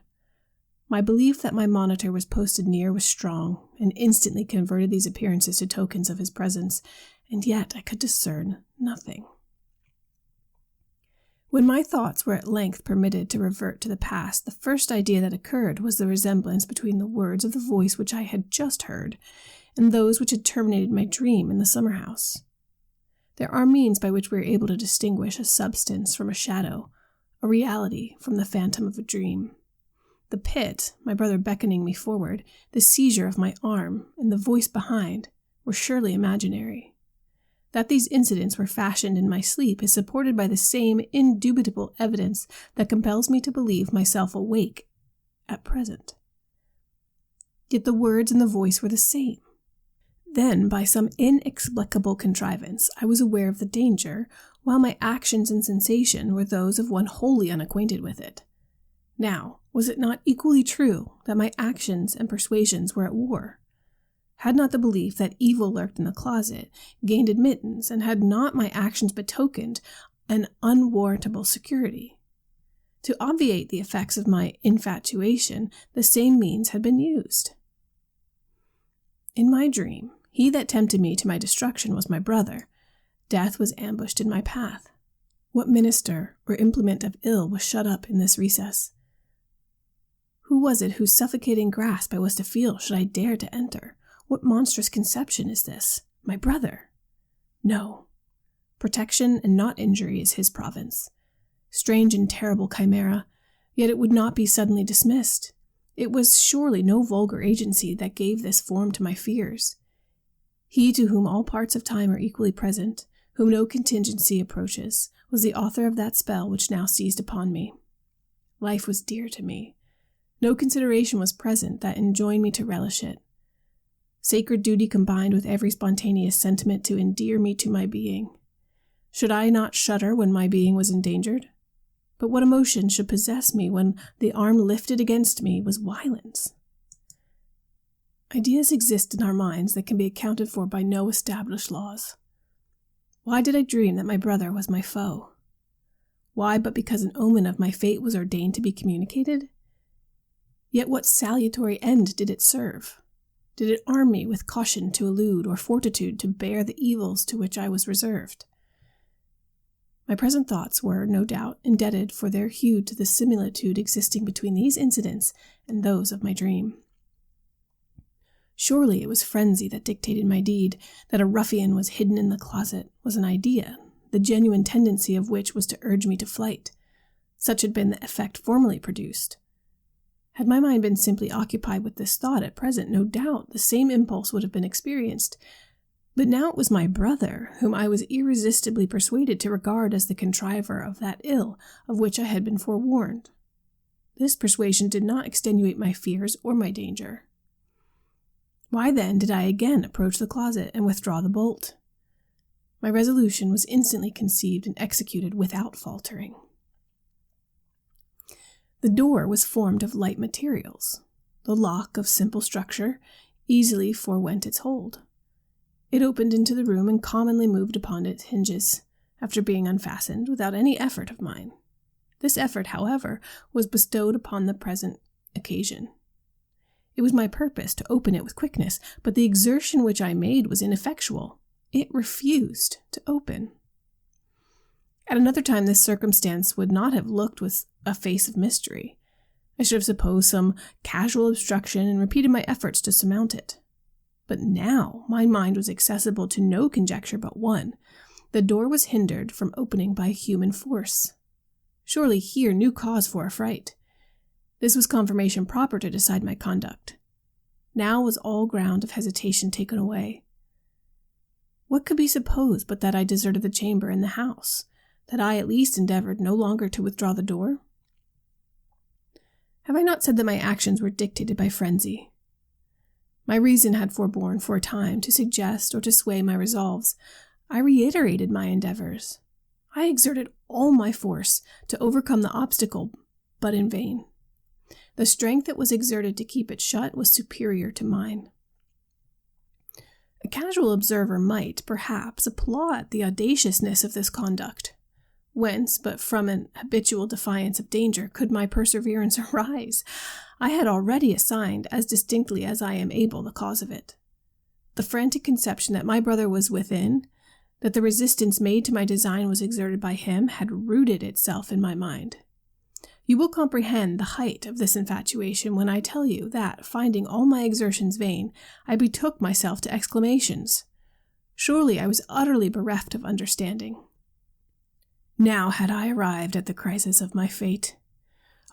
My belief that my monitor was posted near was strong, and instantly converted these appearances to tokens of his presence, and yet I could discern nothing. When my thoughts were at length permitted to revert to the past, the first idea that occurred was the resemblance between the words of the voice which I had just heard and those which had terminated my dream in the summer house. There are means by which we are able to distinguish a substance from a shadow, a reality from the phantom of a dream. The pit, my brother beckoning me forward, the seizure of my arm, and the voice behind were surely imaginary. That these incidents were fashioned in my sleep is supported by the same indubitable evidence that compels me to believe myself awake at present. Yet the words and the voice were the same. Then, by some inexplicable contrivance, I was aware of the danger, while my actions and sensation were those of one wholly unacquainted with it. Now, was it not equally true that my actions and persuasions were at war? Had not the belief that evil lurked in the closet gained admittance, and had not my actions betokened an unwarrantable security? To obviate the effects of my infatuation, the same means had been used. In my dream, he that tempted me to my destruction was my brother. Death was ambushed in my path. What minister or implement of ill was shut up in this recess? Who was it whose suffocating grasp I was to feel should I dare to enter? What monstrous conception is this? My brother? No. Protection and not injury is his province. Strange and terrible chimera, yet it would not be suddenly dismissed. It was surely no vulgar agency that gave this form to my fears. He to whom all parts of time are equally present, whom no contingency approaches, was the author of that spell which now seized upon me. Life was dear to me. No consideration was present that enjoined me to relish it. Sacred duty combined with every spontaneous sentiment to endear me to my being. Should I not shudder when my being was endangered? But what emotion should possess me when the arm lifted against me was Wieland's? Ideas exist in our minds that can be accounted for by no established laws. Why did I dream that my brother was my foe? Why but because an omen of my fate was ordained to be communicated? Yet what salutary end did it serve? Did it arm me with caution to elude or fortitude to bear the evils to which I was reserved? My present thoughts were, no doubt, indebted for their hue to the similitude existing between these incidents and those of my dream. Surely it was frenzy that dictated my deed. That a ruffian was hidden in the closet was an idea, the genuine tendency of which was to urge me to flight. Such had been the effect formerly produced. Had my mind been simply occupied with this thought at present, no doubt the same impulse would have been experienced. But now it was my brother, whom I was irresistibly persuaded to regard as the contriver of that ill of which I had been forewarned. This persuasion did not extenuate my fears or my danger. Why then did I again approach the closet and withdraw the bolt? My resolution was instantly conceived and executed without faltering. The door was formed of light materials. The lock, of simple structure, easily forewent its hold. It opened into the room and commonly moved upon its hinges, after being unfastened, without any effort of mine. This effort, however, was bestowed upon the present occasion. It was my purpose to open it with quickness, but the exertion which I made was ineffectual. It refused to open. At another time this circumstance would not have looked with a face of mystery. I should have supposed some casual obstruction and repeated my efforts to surmount it. But now my mind was accessible to no conjecture but one. The door was hindered from opening by human force. Surely here new cause for affright. This was confirmation proper to decide my conduct. Now was all ground of hesitation taken away. What could be supposed but that I deserted the chamber and the house, that I at least endeavored no longer to withdraw the door? Have I not said that my actions were dictated by frenzy? My reason had forborne for a time to suggest or to sway my resolves. I reiterated my endeavors. I exerted all my force to overcome the obstacle, but in vain. The strength that was exerted to keep it shut was superior to mine. A casual observer might, perhaps, applaud the audaciousness of this conduct. Whence, but from an habitual defiance of danger, could my perseverance arise? I had already assigned, as distinctly as I am able, the cause of it. The frantic conception that my brother was within, that the resistance made to my design was exerted by him, had rooted itself in my mind. You will comprehend the height of this infatuation when I tell you that, finding all my exertions vain, I betook myself to exclamations. Surely I was utterly bereft of understanding. Now had I arrived at the crisis of my fate.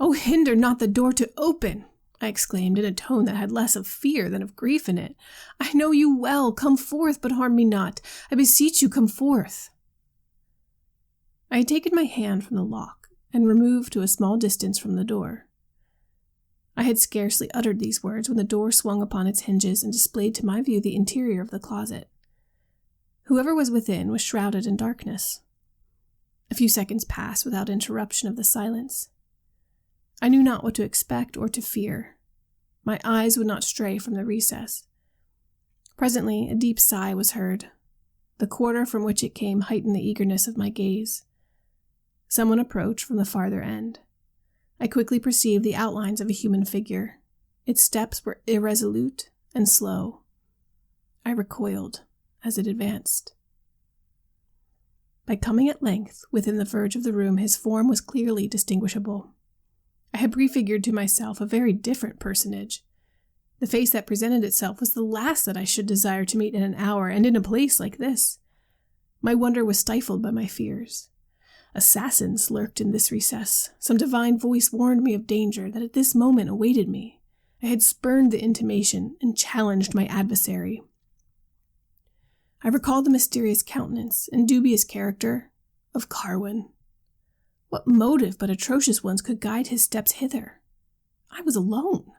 "Oh, hinder not the door to open!" I exclaimed in a tone that had less of fear than of grief in it. "I know you well. Come forth, but harm me not. I beseech you, come forth." I had taken my hand from the lock and removed to a small distance from the door. I had scarcely uttered these words when the door swung upon its hinges and displayed to my view the interior of the closet. Whoever was within was shrouded in darkness. A few seconds passed without interruption of the silence. I knew not what to expect or to fear. My eyes would not stray from the recess. Presently a deep sigh was heard. The quarter from which it came heightened the eagerness of my gaze. Someone approached from the farther end. I quickly perceived the outlines of a human figure. Its steps were irresolute and slow. I recoiled as it advanced. By coming at length within the verge of the room, his form was clearly distinguishable. I had prefigured to myself a very different personage. The face that presented itself was the last that I should desire to meet in an hour and in a place like this. My wonder was stifled by my fears. Assassins lurked in this recess. Some divine voice warned me of danger that at this moment awaited me. I had spurned the intimation and challenged my adversary. I recalled the mysterious countenance and dubious character of Carwin. What motive but atrocious ones could guide his steps hither? I was alone.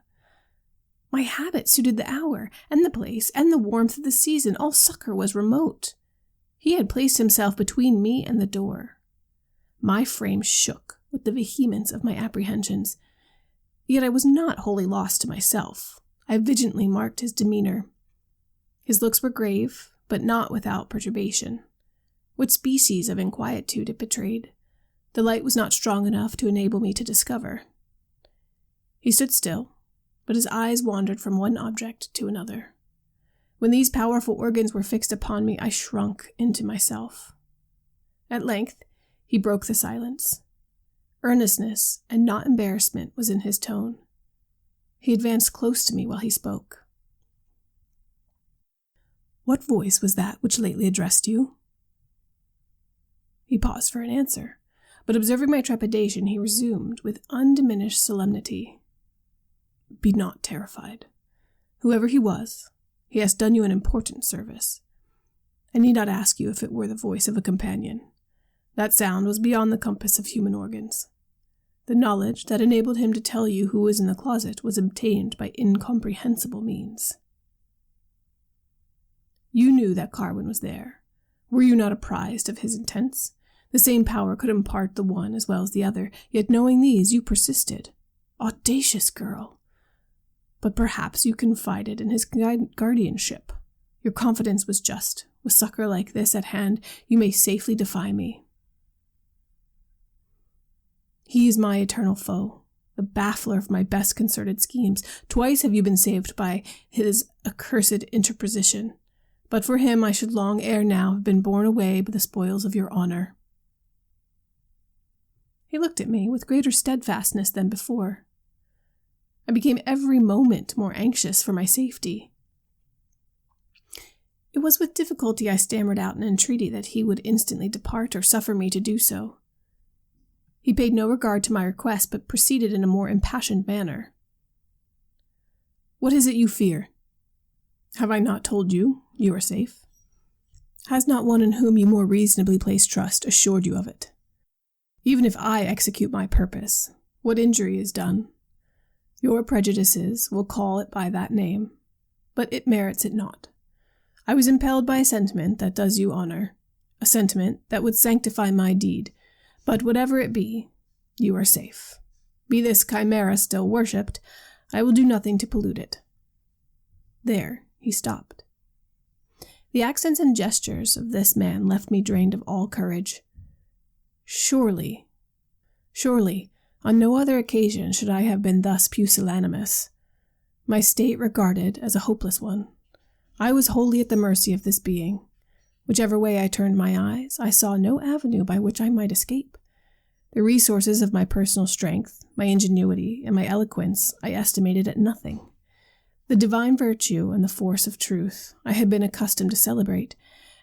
My habit suited the hour, and the place, and the warmth of the season. All succor was remote. He had placed himself between me and the door. My frame shook with the vehemence of my apprehensions. Yet I was not wholly lost to myself. I vigilantly marked his demeanor. His looks were grave, but not without perturbation. What species of inquietude it betrayed, the light was not strong enough to enable me to discover. He stood still, but his eyes wandered from one object to another. When these powerful organs were fixed upon me, I shrunk into myself. At length, he broke the silence. Earnestness and not embarrassment was in his tone. He advanced close to me while he spoke. "What voice was that which lately addressed you?" He paused for an answer, but observing my trepidation, he resumed with undiminished solemnity. "Be not terrified. Whoever he was, he has done you an important service. I need not ask you if it were the voice of a companion. That sound was beyond the compass of human organs. The knowledge that enabled him to tell you who was in the closet was obtained by incomprehensible means. You knew that Carwin was there. Were you not apprised of his intents? The same power could impart the one as well as the other, yet knowing these, you persisted. Audacious girl! But perhaps you confided in his guardianship. Your confidence was just. With succor like this at hand, you may safely defy me. He is my eternal foe, the baffler of my best concerted schemes. Twice have you been saved by his accursed interposition. But for him I should long ere now have been borne away by the spoils of your honor." He looked at me with greater steadfastness than before. I became every moment more anxious for my safety. It was with difficulty I stammered out an entreaty that he would instantly depart or suffer me to do so. He paid no regard to my request, but proceeded in a more impassioned manner. "What is it you fear? Have I not told you you are safe? Has not one in whom you more reasonably place trust assured you of it? Even if I execute my purpose, what injury is done? Your prejudices will call it by that name, but it merits it not. I was impelled by a sentiment that does you honor, a sentiment that would sanctify my deed, but whatever it be, you are safe. Be this chimera still worshipped, I will do nothing to pollute it." There he stopped. The accents and gestures of this man left me drained of all courage. Surely, on no other occasion should I have been thus pusillanimous. My state regarded as a hopeless one. I was wholly at the mercy of this being. Whichever way I turned my eyes, I saw no avenue by which I might escape. The resources of my personal strength, my ingenuity, and my eloquence I estimated at nothing. The divine virtue and the force of truth I had been accustomed to celebrate,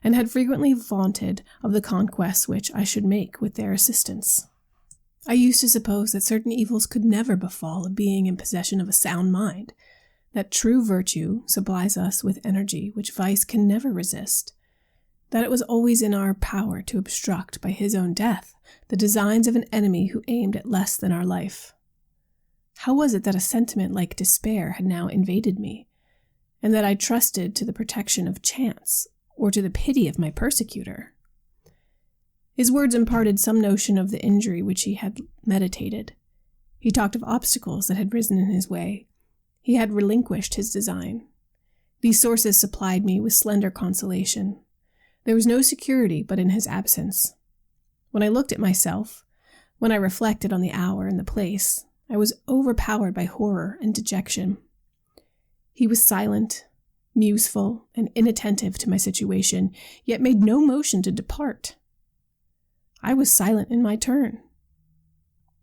and had frequently vaunted of the conquests which I should make with their assistance. I used to suppose that certain evils could never befall a being in possession of a sound mind, that true virtue supplies us with energy which vice can never resist, that it was always in our power to obstruct by his own death the designs of an enemy who aimed at less than our life. How was it that a sentiment like despair had now invaded me, and that I trusted to the protection of chance or to the pity of my persecutor? His words imparted some notion of the injury which he had meditated. He talked of obstacles that had risen in his way. He had relinquished his design. These sources supplied me with slender consolation. There was no security but in his absence. When I looked at myself, when I reflected on the hour and the place, I was overpowered by horror and dejection. He was silent, museful, and inattentive to my situation, yet made no motion to depart. I was silent in my turn.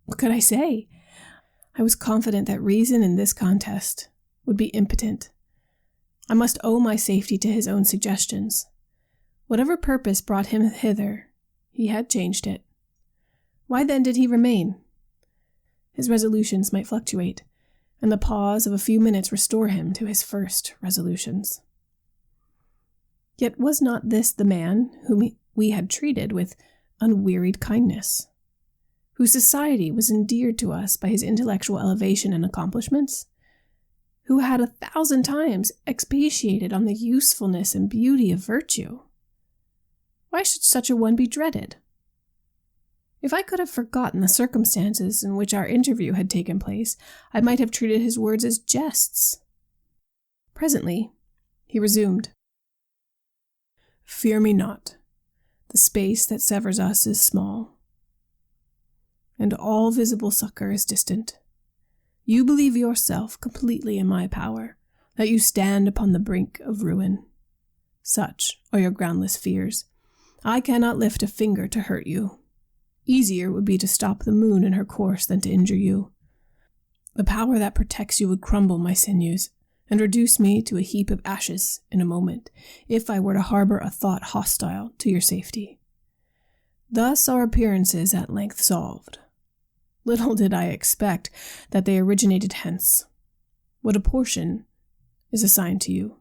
What could I say? I was confident that reason in this contest would be impotent. I must owe my safety to his own suggestions. Whatever purpose brought him hither, he had changed it. Why then did he remain? His resolutions might fluctuate, and the pause of a few minutes restore him to his first resolutions. Yet was not this the man whom we had treated with unwearied kindness, whose society was endeared to us by his intellectual elevation and accomplishments, who had 1,000 times expatiated on the usefulness and beauty of virtue? Why should such a one be dreaded? If I could have forgotten the circumstances in which our interview had taken place, I might have treated his words as jests. Presently, he resumed. "Fear me not. The space that severs us is small, and all visible succor is distant. You believe yourself completely in my power. that you stand upon the brink of ruin. Such are your groundless fears. I cannot lift a finger to hurt you. Easier would be to stop the moon in her course than to injure you. The power that protects you would crumble my sinews, and reduce me to a heap of ashes in a moment, if I were to harbor a thought hostile to your safety. Thus are appearances at length solved. Little did I expect that they originated hence. What a portion is assigned to you.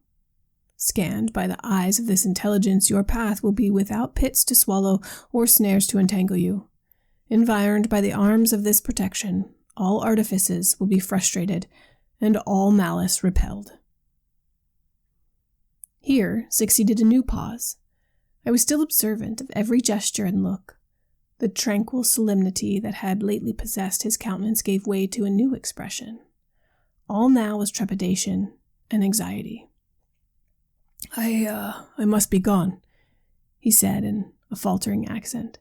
Scanned by the eyes of this intelligence, your path will be without pits to swallow or snares to entangle you. Environed by the arms of this protection, all artifices will be frustrated and all malice repelled. Here succeeded a new pause. I was still observant of every gesture and look. The tranquil solemnity that had lately possessed his countenance gave way to a new expression. All now was trepidation and anxiety. I must be gone, he said in a faltering accent.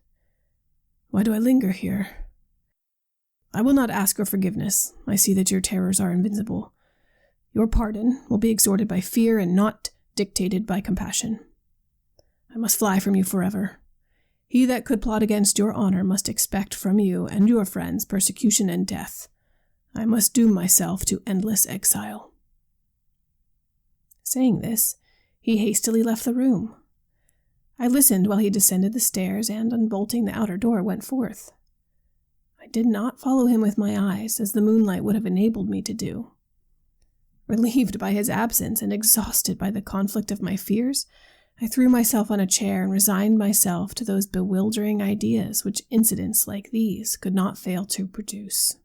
Why do I linger here? I will not ask your forgiveness. I see that your terrors are invincible. Your pardon will be extorted by fear and not dictated by compassion. I must fly from you forever. He that could plot against your honor must expect from you and your friends persecution and death. I must doom myself to endless exile. Saying this, he hastily left the room. I listened while he descended the stairs and, unbolting the outer door, went forth. I did not follow him with my eyes, as the moonlight would have enabled me to do. Relieved by his absence and exhausted by the conflict of my fears, I threw myself on a chair and resigned myself to those bewildering ideas which incidents like these could not fail to produce.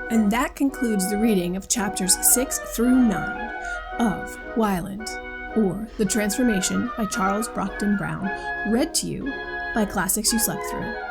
And that concludes the reading of chapters 6 through 9 of Wieland, or The Transformation by Charles Brockden Brown, read to you by Classics You Slept Through.